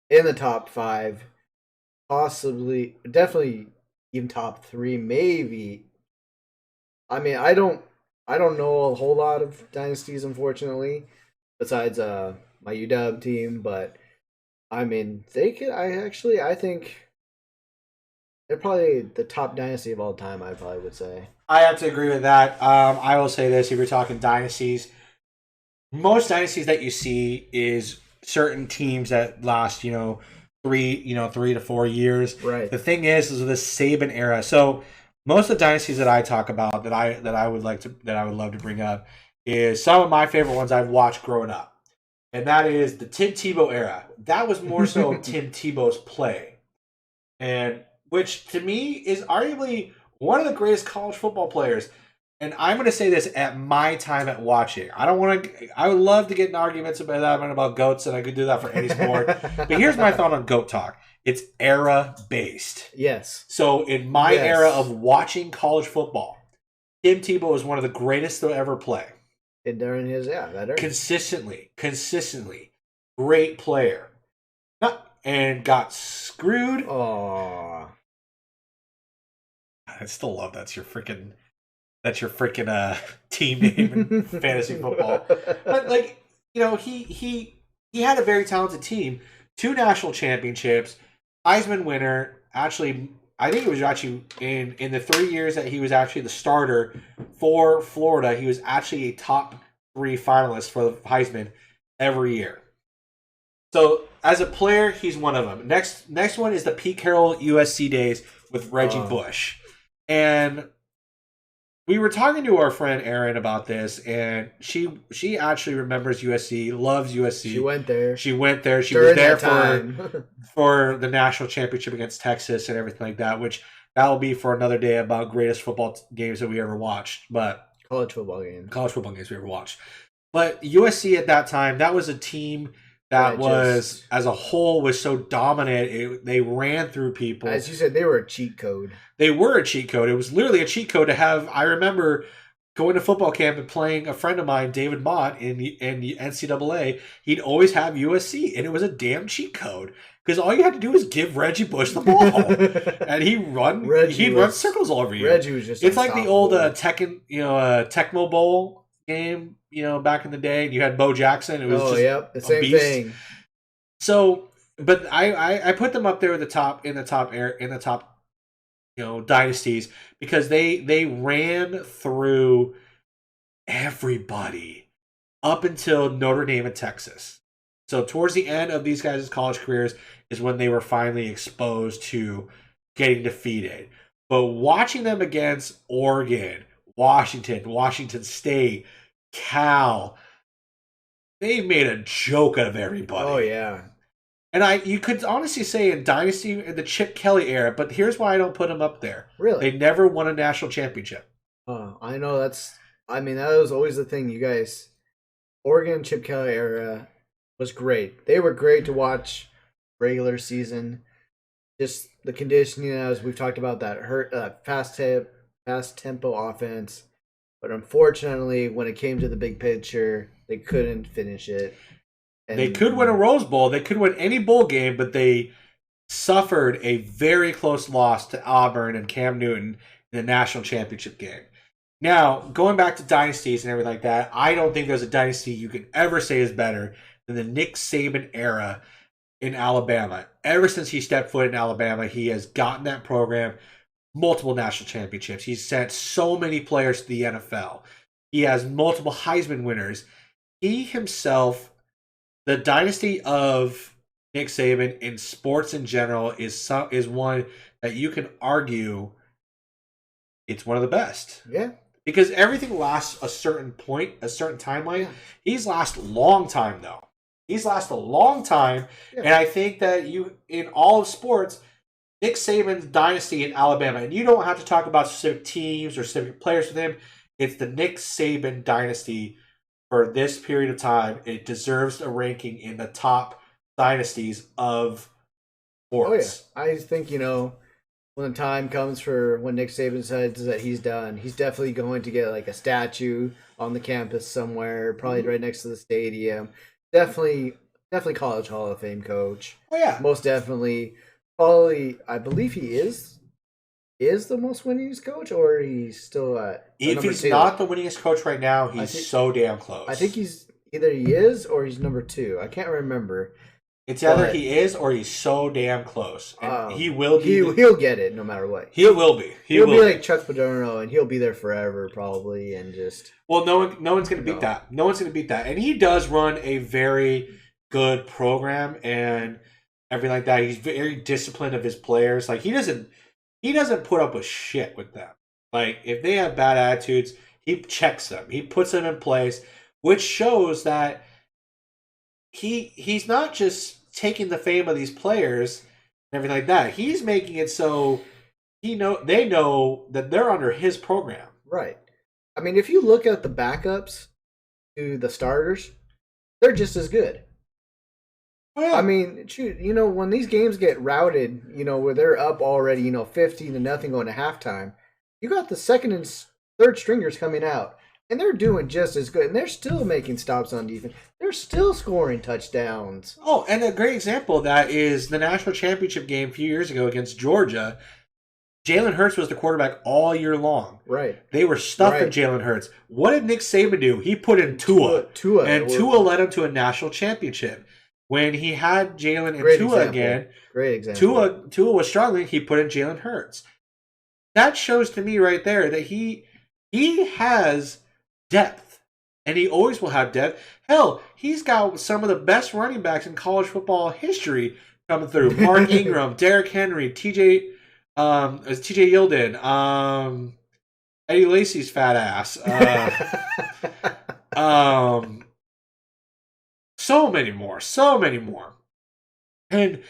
in the top 5, possibly, definitely even top 3, maybe. I mean, I don't know a whole lot of dynasties, unfortunately, besides my UW team, but I mean, they could. I think they're probably the top dynasty of all time, I probably would say. I have to agree with that. I will say this, if you're talking dynasties, most dynasties that you see is certain teams that last, 3 to 4 years. Right. The thing is the Saban era. So most of the dynasties that I talk about that I would love to bring up is some of my favorite ones I've watched growing up. And that is the Tim Tebow era. That was more so Tim Tebow's play. And which to me is arguably one of the greatest college football players. And I'm going to say this at my time at watching. I would love to get in arguments about GOATs, and I could do that for any sport. But here's my thought on GOAT talk. It's era-based. Yes. So in my era of watching college football, Tim Tebow was one of the greatest to ever play. And during his, that era. Consistently. Great player. And got screwed. Oh, I still love that's your freaking team name in fantasy football. But he had a very talented team, 2 national championships, Heisman winner. Actually, I think it was actually in the 3 years that he was actually the starter for Florida, he was actually a top 3 finalist for the Heisman every year. So as a player, he's one of them. Next one is the Pete Carroll USC days with Reggie Bush. And we were talking to our friend Erin about this, and she actually remembers USC, loves USC. She went there. She was there for the national championship against Texas and everything like that, which that will be for another day about greatest football games that we ever watched. But college football games we ever watched. But USC at that time, that was a team that was, as a whole, was so dominant. They ran through people. As you said, they were a cheat code. They were a cheat code. It was literally a cheat code to have. I remember going to football camp and playing a friend of mine, David Mott, in the NCAA. He'd always have USC, and it was a damn cheat code. Because all you had to do was give Reggie Bush the ball, and he'd run circles all over you. Reggie was just it's like the old Tecmo Bowl game, back in the day. And you had Bo Jackson. It was the same beast. thing. So, but I put them up there in the top dynasties because they ran through everybody up until Notre Dame and Texas. So towards the end of these guys' college careers is when they were finally exposed to getting defeated. But watching them against Oregon, Washington State, Cal, they made a joke out of everybody. Oh, yeah. And you could honestly say in Dynasty, in the Chip Kelly era, but here's why I don't put them up there. Really? They never won a national championship. I know that was always the thing, you guys. Oregon Chip Kelly era was great. They were great to watch regular season. Just the conditioning, as we've talked about, that fast tempo offense. But unfortunately, when it came to the big picture, they couldn't finish it. And they could win a Rose Bowl. They could win any bowl game, but they suffered a very close loss to Auburn and Cam Newton in the national championship game. Now, going back to dynasties and everything like that, I don't think there's a dynasty you can ever say is better than the Nick Saban era in Alabama. Ever since he stepped foot in Alabama, he has gotten that program multiple national championships. He's sent so many players to the NFL. He has multiple Heisman winners. He himself, the dynasty of Nick Saban in sports in general is one that you can argue it's one of the best. Yeah. Because everything lasts a certain point, a certain timeline. Yeah. He's last a long time, though. He's last a long time. Yeah. And I think that in all of sports, Nick Saban's dynasty in Alabama, and you don't have to talk about specific teams or specific players with him. It's the Nick Saban dynasty for this period of time. It deserves a ranking in the top dynasties of sports. Oh, yeah. I think, when the time comes for when Nick Saban says that he's done, he's definitely going to get like a statue on the campus somewhere, probably right next to the stadium. Definitely college Hall of Fame coach. Oh, yeah. Most definitely. Probably, I believe he is the most winningest coach, or he's still at if he's two. Not the winningest coach right now, he's so damn close. I think either he is or he's number 2. I can't remember. It's either he is or he's so damn close, and he will be. He'll get it no matter what. He will be. He'll be like Chuck Paderno, and he'll be there forever probably, and just. Well, no one's going to beat that. No one's going to beat that, and he does run a very good program and everything like that. He's very disciplined of his players. Like he doesn't put up with shit with them. Like if they have bad attitudes, he checks them. He puts them in place, which shows that he's not just taking the fame of these players and everything like that. He's making it so they know that they're under his program. Right. I mean, if you look at the backups to the starters, they're just as good. Oh, yeah. I mean, shoot, when these games get routed, where they're up already, 15-0 going to halftime, you got the second and third stringers coming out, and they're doing just as good, and they're still making stops on defense. They're still scoring touchdowns. Oh, and a great example of that is the national championship game a few years ago against Georgia. Jalen Hurts was the quarterback all year long. Right. They were stuffing Jalen Hurts. What did Nick Saban do? He put in Tua. And Tua led him to a national championship. When he had Jalen and Tua again, great example. Tua was struggling. He put in Jalen Hurts. That shows to me right there that he has depth, and he always will have depth. Hell, he's got some of the best running backs in college football history coming through. Mark Ingram, Derrick Henry, TJ Yeldon, Eddie Lacy's fat ass. So many more. And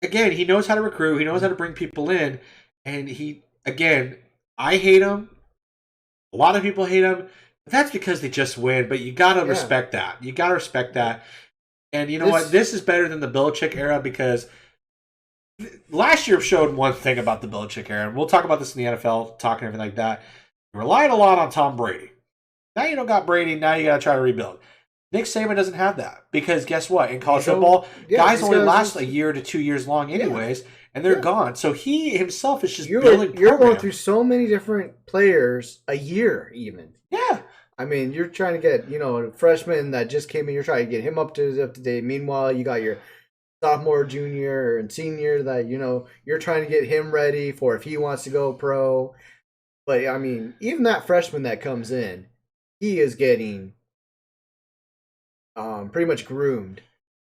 again, he knows how to recruit. He knows how to bring people in. And I hate him. A lot of people hate him. But that's because they just win. But you got to respect that. You got to respect that. And you know what? This is better than the Belichick era because last year showed one thing about the Belichick era. And we'll talk about this in the NFL, talking everything like that. You relied a lot on Tom Brady. Now you don't got Brady. Now you got to try to rebuild. Nick Saban doesn't have that because guess what? In college football, guys only last a year to 2 years long anyways, and they're gone. So he himself is just building You're going through so many different players a year even. Yeah. I mean, you're trying to get, a freshman that just came in, you're trying to get him up to date. Meanwhile, you got your sophomore, junior, and senior that, you're trying to get him ready for if he wants to go pro. But, I mean, even that freshman that comes in, he is getting pretty much groomed.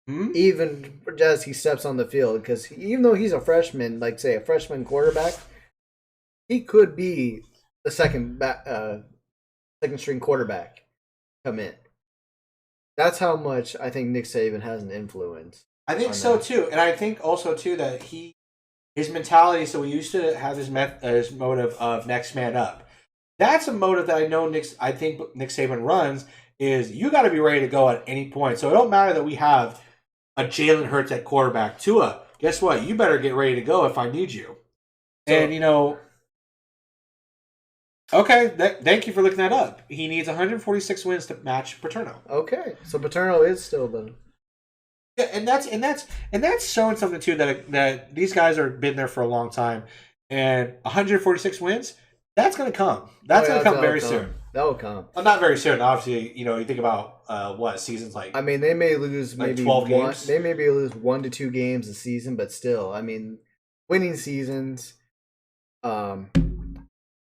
Even as he steps on the field. Because even though he's a freshman, like, say, a freshman quarterback, he could be the second string quarterback come in. That's how much I think Nick Saban has an influence. I think so too, and I think also too that his mentality. So we used to have his motive of next man up. That's a motive that I think Nick Saban runs is you got to be ready to go at any point. So it don't matter that we have a Jalen Hurts at quarterback. Tua, guess what? You better get ready to go if I need you. So, and okay, thank you for looking that up. He needs 146 wins to match Paterno. Okay, so Paterno is still the. Yeah, and that's showing something too that these guys have been there for a long time, and 146 wins. That's going to come. That's going to come very soon. That will come. Not very soon. Obviously, you think about what seasons like. I mean, they may lose maybe 12 games. They may lose 1 to 2 games a season, but still, I mean, winning seasons. And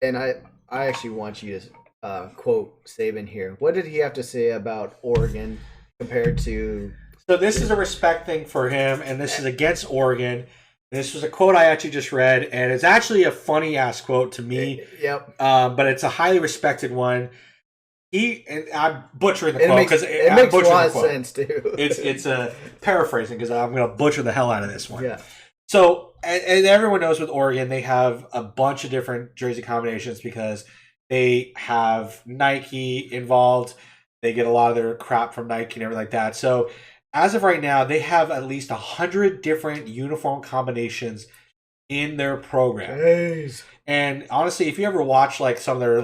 I actually want you to quote Saban here. What did he have to say about Oregon compared to? So this is a respect thing for him, and this is against Oregon. This was a quote I actually just read, and it's actually a funny-ass quote to me. Yep. But it's a highly respected one. I'm butchering the quote because it makes a lot of sense, too. It's a paraphrasing because I'm going to butcher the hell out of this one. Yeah. So, and everyone knows with Oregon, they have a bunch of different jersey combinations because they have Nike involved. They get a lot of their crap from Nike and everything like that. So, as of right now, they have at least 100 different uniform combinations in their program. Jeez. And honestly, if you ever watch like some of their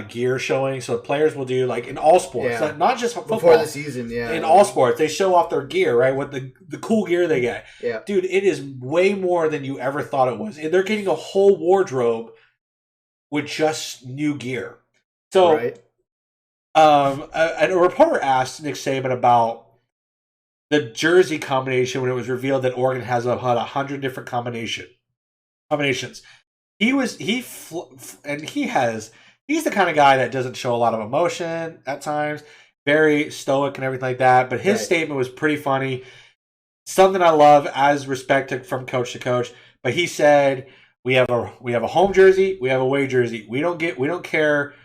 gear showing, so players will do like in all sports, not just football. Before the season, in all sports, they show off their gear, right? With the cool gear they get. Yeah. Dude, it is way more than you ever thought it was. And they're getting a whole wardrobe with just new gear. So, right. A reporter asked Nick Saban about the jersey combination when it was revealed that Oregon has had 100 different combinations. He's the kind of guy that doesn't show a lot of emotion at times, very stoic and everything like that. But his statement was pretty funny. Something I love as respect from coach to coach. But he said, we have a home jersey, we have a away jersey. We don't care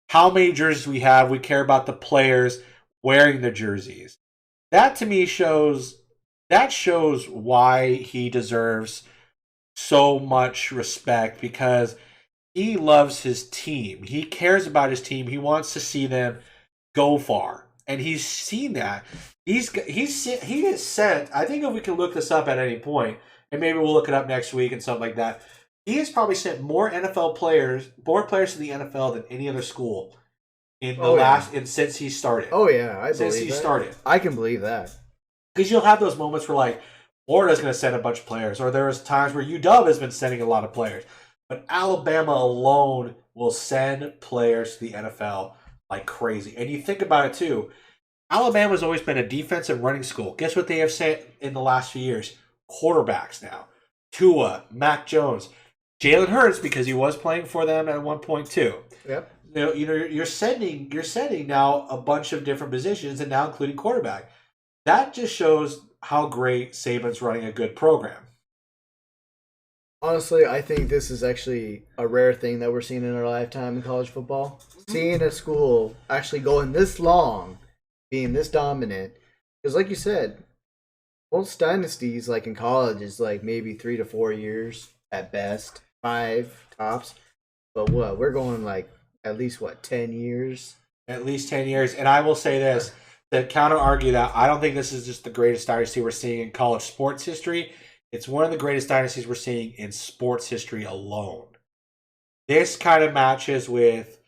how many jerseys we have. We care about the players wearing the jerseys. That to me shows why he deserves so much respect because he loves his team. He cares about his team. He wants to see them go far, and he's seen that. He has sent. I think if we can look this up at any point, and maybe we'll look it up next week and something like that. He has probably sent more players to the NFL than any other school. Since he started. Oh yeah, since he started. I can believe that. Because you'll have those moments where like Florida's going to send a bunch of players, or there was times where UW has been sending a lot of players, but Alabama alone will send players to the NFL like crazy. And you think about it too, Alabama's always been a defensive running school. Guess what they have sent in the last few years? Quarterbacks now. Tua, Mac Jones, Jalen Hurts because he was playing for them at one point too. Yep. You're sending now a bunch of different positions and now including quarterback. That just shows how great Saban's running a good program. Honestly, I think this is actually a rare thing that we're seeing in our lifetime in college football. Mm-hmm. Seeing a school actually going this long, being this dominant. Because like you said, most dynasties like in college is like maybe 3 to 4 years at best, 5 tops. But we're going like at least 10 years? At least 10 years. And I will say this. to counter argue that I don't think this is just the greatest dynasty we're seeing in college sports history. It's one of the greatest dynasties we're seeing in sports history alone. This kind of matches with,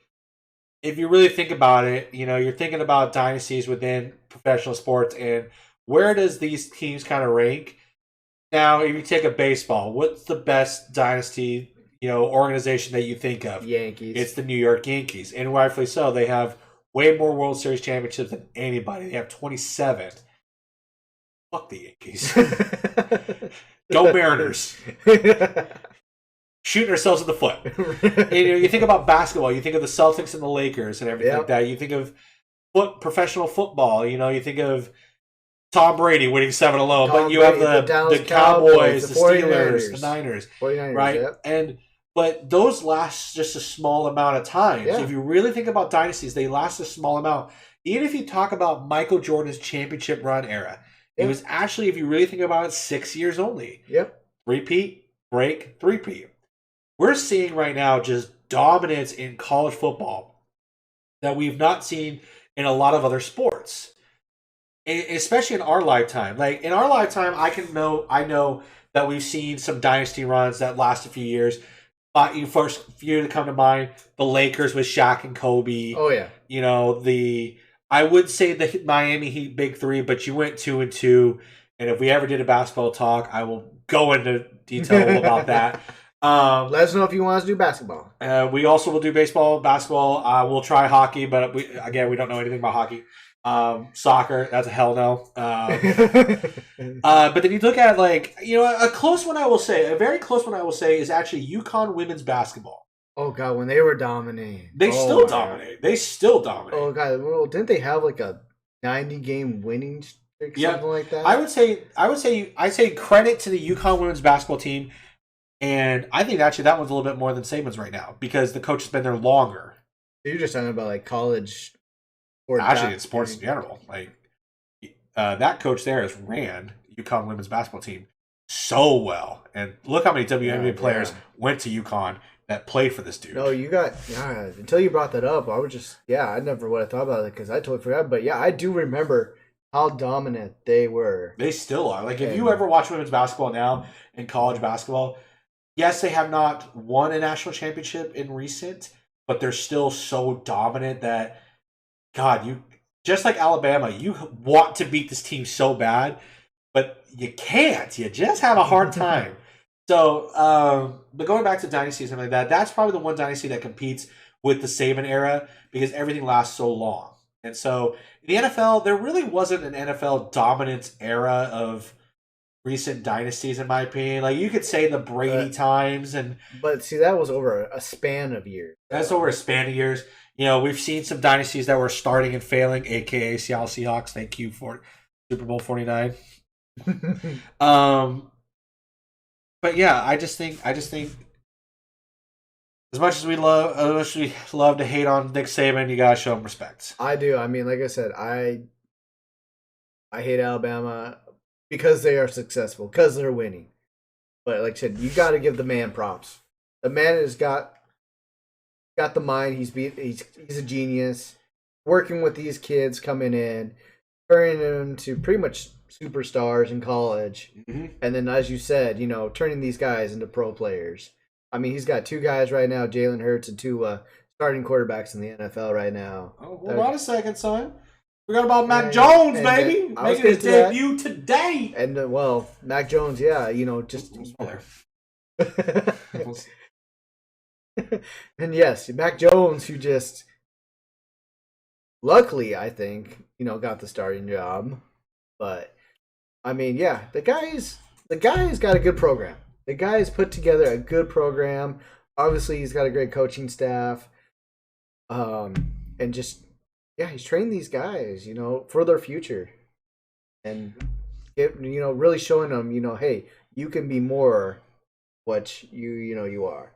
if you really think about it, you're thinking about dynasties within professional sports and where does these teams kind of rank? Now, if you take a baseball, what's the best dynasty, organization that you think of? Yankees. It's the New York Yankees, and rightfully so. They have way more World Series championships than anybody. They have 27. Fuck the Yankees. Go Mariners. Shooting ourselves in the foot. And, you think about basketball. You think of the Celtics and the Lakers and everything like that. You think of professional football. You think of Tom Brady winning 7 alone. But you have the Cowboys, the Steelers, the Niners. 49ers, right? Yep. But those last just a small amount of time. Yeah. If you really think about dynasties, they last a small amount. Even if you talk about Michael Jordan's championship run era, it was actually, if you really think about it, 6 years only. Yep. Repeat, break, three-peat. We're seeing right now just dominance in college football that we've not seen in a lot of other sports, especially in our lifetime. Like in our lifetime, I know that we've seen some dynasty runs that last a few years. First few to come to mind, the Lakers with Shaq and Kobe. Oh yeah. I would say the Miami Heat Big Three, but you went 2-2. And if we ever did a basketball talk, I will go into detail about that. Let us know if you want us to do basketball. We also will do baseball, basketball. We'll try hockey, but we don't know anything about hockey. Soccer, that's a hell no. But then you look at a close one I will say, a very close one I will say is actually UConn women's basketball. Oh god, when they were dominating. They still dominate. They still dominate. Oh god, well, didn't they have like a 90-game winning streak, something like that? I say credit to the UConn women's basketball team. And I think actually that one's a little bit more than Saban's right now because the coach has been there longer. You're just talking about like college. Actually, it's sports in general. That coach there has ran UConn women's basketball team so well, and look how many WNBA players went to UConn that played for this dude. No, until you brought that up, I would just I never would have thought about it because I totally forgot. But yeah, I do remember how dominant they were. They still are. Like if you ever watch women's basketball now in college basketball. Yes, they have not won a national championship in recent, but they're still so dominant that, God, you just like Alabama, you want to beat this team so bad, but you can't. You just have a hard time. So, but going back to dynasty and something like that, that's probably the one dynasty that competes with the Saban era because everything lasts so long. And so, in the NFL, there really wasn't an NFL dominant era of recent dynasties, in my opinion. Like you could say the Brady times, but see, that was over a span of years. That's over a span of years. We've seen some dynasties that were starting and failing, aka Seattle Seahawks. Thank you for Super Bowl 49. But yeah, I just think as much as we love to hate on Nick Saban, you gotta show him respect. I do. I mean, like I said, I hate Alabama. Because they are successful, because they're winning. But like I said, you got to give the man props. The man has got the mind. He's a genius. Working with these kids coming in, turning them to pretty much superstars in college, and then as you said, turning these guys into pro players. I mean, he's got 2 guys right now, Jalen Hurts, and 2 starting quarterbacks in the NFL right now. Oh, hold on a second, son. Forgot about Mac Jones, baby. Making his debut today. And, Mac Jones, just... And yes, Mac Jones, who just... Luckily, I think, got the starting job. But, I mean, the guy's got a good program. The guy's put together a good program. Obviously, he's got a great coaching staff. And just... Yeah, he's trained these guys, for their future, and really showing them, hey, you can be more what you are.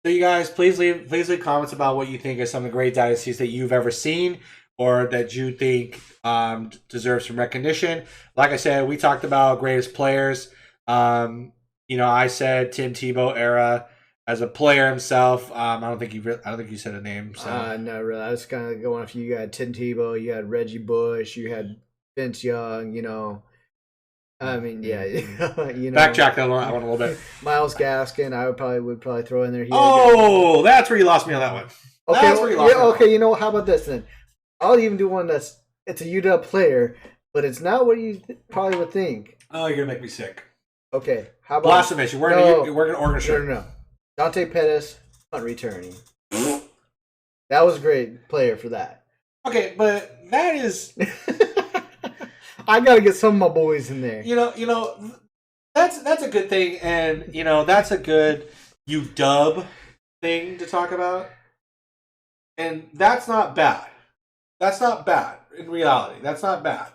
So you guys, please leave comments about what you think of some of the great dynasties that you've ever seen or that you think deserve some recognition. Like I said, we talked about greatest players. I said Tim Tebow era. as a player himself, I don't think you said a name. So. No, really. I was kind of going off. You had Tim Tebow, you had Reggie Bush, you had Vince Young. I mean, yeah, Backtrack that one a little bit. Miles Gaskin, I would probably throw in there. That's where you lost me on that one. Okay, that's where you lost me. Okay, how about this then? I'll even do one it's a UW player, but it's not what you probably would think. Oh, you're gonna make me sick. Okay, how about blasphemous? You're wearing an Oregon shirt. No. Dante Pettis, punt returning. That was a great player for that. Okay, but that is. I gotta get some of my boys in there. That's a good thing, and that's a good UW thing to talk about, and that's not bad. That's not bad in reality. That's not bad.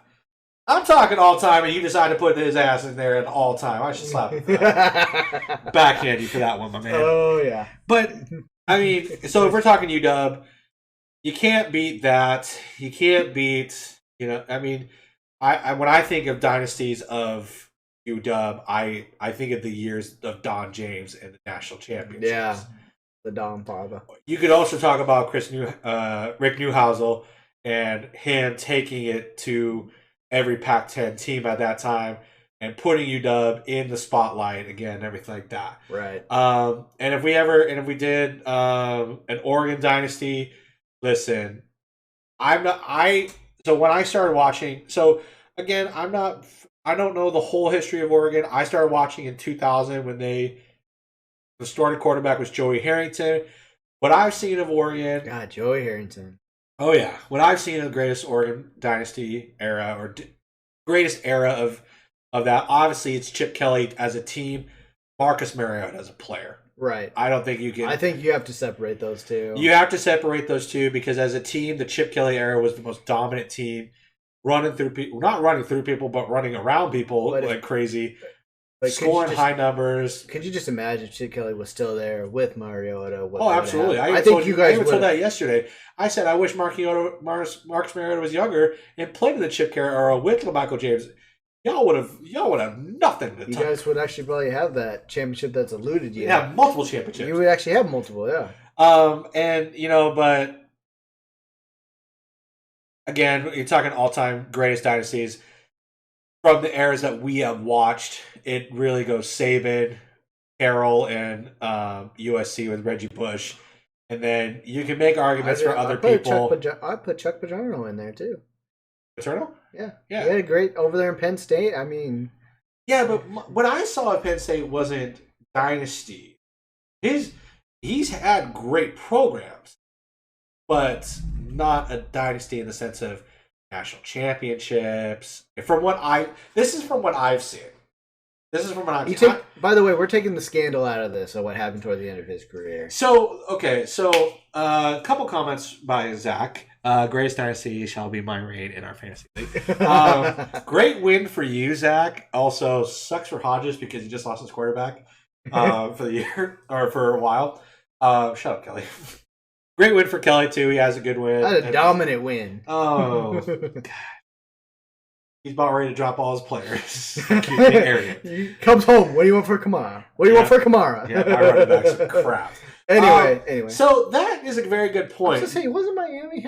I'm talking all time, and you decide to put his ass in there at all time. I should slap him. Backhand you for that one, my man. Oh yeah. But I mean, so if we're talking UW, you can't beat that. You can't beat. I mean. When I think of dynasties of UW, I think of the years of Don James and the national championships. Yeah, the Don father. You could also talk about Rick Neuhausel and him taking it to every Pac-10 team at that time and putting UW in the spotlight again, everything like that. Right. And if we did an Oregon dynasty, listen, So when I started watching, again, I don't know the whole history of Oregon. I started watching in 2000 when the starting quarterback was Joey Harrington. What I've seen of Oregon, God, Joey Harrington. Oh yeah, what I've seen of the greatest Oregon dynasty era or greatest era of that, obviously it's Chip Kelly as a team, Marcus Mariota as a player. Right. I don't think you can. I think you have to separate those two. You have to separate those two because as a team, the Chip Kelly era was the most dominant team, running through people, not running through people, but running around people crazy, scoring high numbers. Could you just imagine if Chip Kelly was still there with Mariota? Oh, absolutely. I think you guys told that yesterday. I said I wish Marcus Mariota was younger and played in the Chip Kelly era with Michael James. Y'all would have nothing to talk. You guys would actually probably have that championship that's eluded you. You'd have multiple championships. You would actually have multiple, yeah. But again, you're talking all-time greatest dynasties from the eras that we have watched. It really goes Saban, Carroll, and USC with Reggie Bush, and then you can make arguments for other people. I put Chuck Paterno in there too. Paterno? Yeah. He had a great over there in Penn State. I mean, yeah, but what I saw at Penn State wasn't dynasty. He's had great programs, but not a dynasty in the sense of national championships. This is from what I've seen. By the way, we're taking the scandal out of this of what happened toward the end of his career. So a couple comments by Zach. Greatest dynasty shall be my reign in our fantasy league. Great win for you, Zach. Also, sucks for Hodges because he just lost his quarterback for the year or for a while. Shut up, Kelly. Great win for Kelly too. He has a good win. That's a dominant win. Oh, God. He's about ready to drop all his players. He comes home. What do you want for Kamara? What do you want for Kamara? Yeah, my running back's crap. Anyway. So that is a very good point. I was going to say, wasn't Miami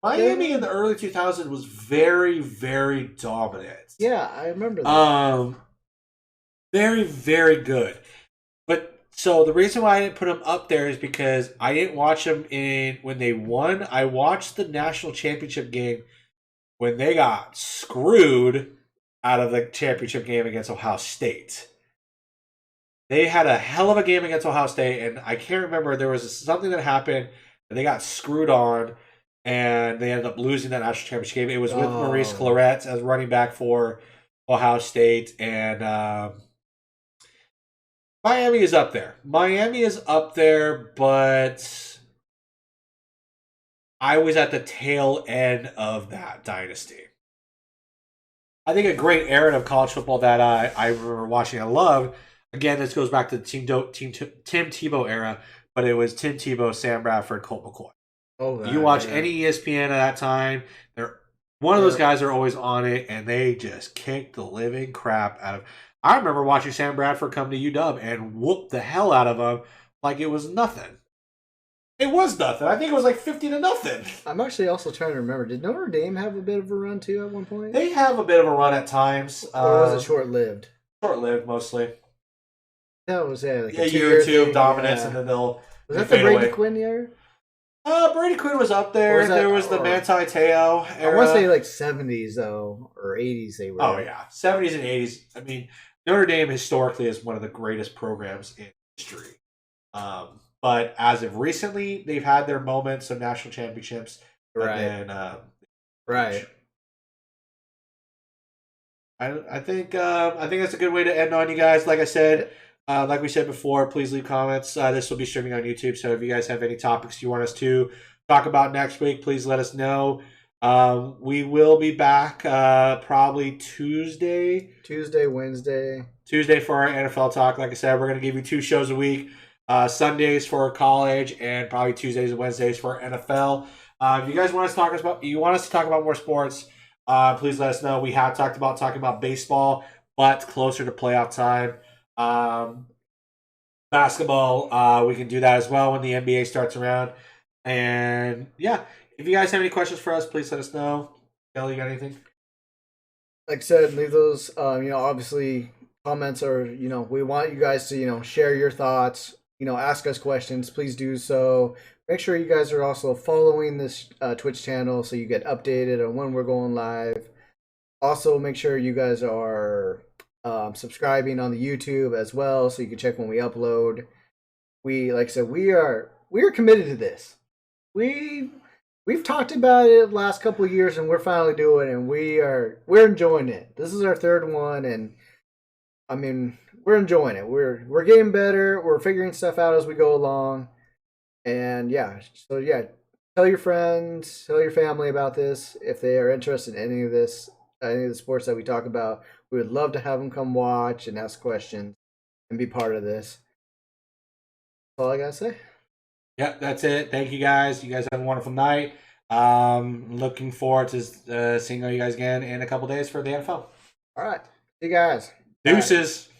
Miami in the early 2000s was very, very dominant. Yeah, I remember that. Very, very good. But so the reason why I didn't put them up there is because I didn't watch them when they won. I watched the national championship game when they got screwed out of the championship game against Ohio State. They had a hell of a game against Ohio State, and I can't remember. There was something that happened, and they got screwed on, and they ended up losing that national championship game. It was with Maurice Clarett as running back for Ohio State, and Miami is up there. But I was at the tail end of that dynasty. I think a great era of college football that I remember watching and loved. Again, this goes back to the Tim Tebow era, but it was Tim Tebow, Sam Bradford, Colt McCoy. Oh, you watch any ESPN at that time, one of those guys are always on it, and they just kicked the living crap out of. I remember watching Sam Bradford come to UW and whoop the hell out of him like it was nothing. It was nothing. I think it was like 50-0. I'm actually also trying to remember. Did Notre Dame have a bit of a run too at one point? They have a bit of a run at times. Or was it short-lived? Short-lived, mostly. That was like a year or two of dominance, and then they'll Was that the Brady Quinn year? Brady Quinn was up there. There was the Manti Te'o era. I want to say like 70s though, or 80s they were. Oh yeah, 70s and 80s. I mean, Notre Dame historically is one of the greatest programs in history. But as of recently, they've had their moments of national championships. Right. And right. I think that's a good way to end on, you guys. Like I said, like we said before, please leave comments. This will be streaming on YouTube, so if you guys have any topics you want us to talk about next week, please let us know. We will be back probably Tuesday, Wednesday. Tuesday for our NFL talk. Like I said, we're going to give you 2 shows a week. Sundays for college and probably Tuesdays and Wednesdays for NFL. If you guys want us to talk about more sports, please let us know. We have talking about baseball, but closer to playoff time. Basketball, we can do that as well when the NBA starts around. And yeah, if you guys have any questions for us, please let us know. Kelly, you got anything? Like I said, leave those. Obviously, comments are. We want you guys to share your thoughts. Ask us questions. Please do so. Make sure you guys are also following this Twitch channel so you get updated on when we're going live. Also, make sure you guys are subscribing on the YouTube as well so you can check when we upload. Like I said, we are committed to this. We've talked about it the last couple of years, and we're finally doing it, and we're enjoying it. This is our 3rd one, and I mean, we're enjoying it. We're getting better. We're figuring stuff out as we go along. And tell your friends, tell your family about this if they are interested in any of the sports that we talk about. We would love to have them come watch and ask questions and be part of this. That's all I gotta say. Yep, that's it. Thank you guys. You guys have a wonderful night. Looking forward to seeing all you guys again in a couple days for the NFL. All right. See you guys. Deuces. Bye.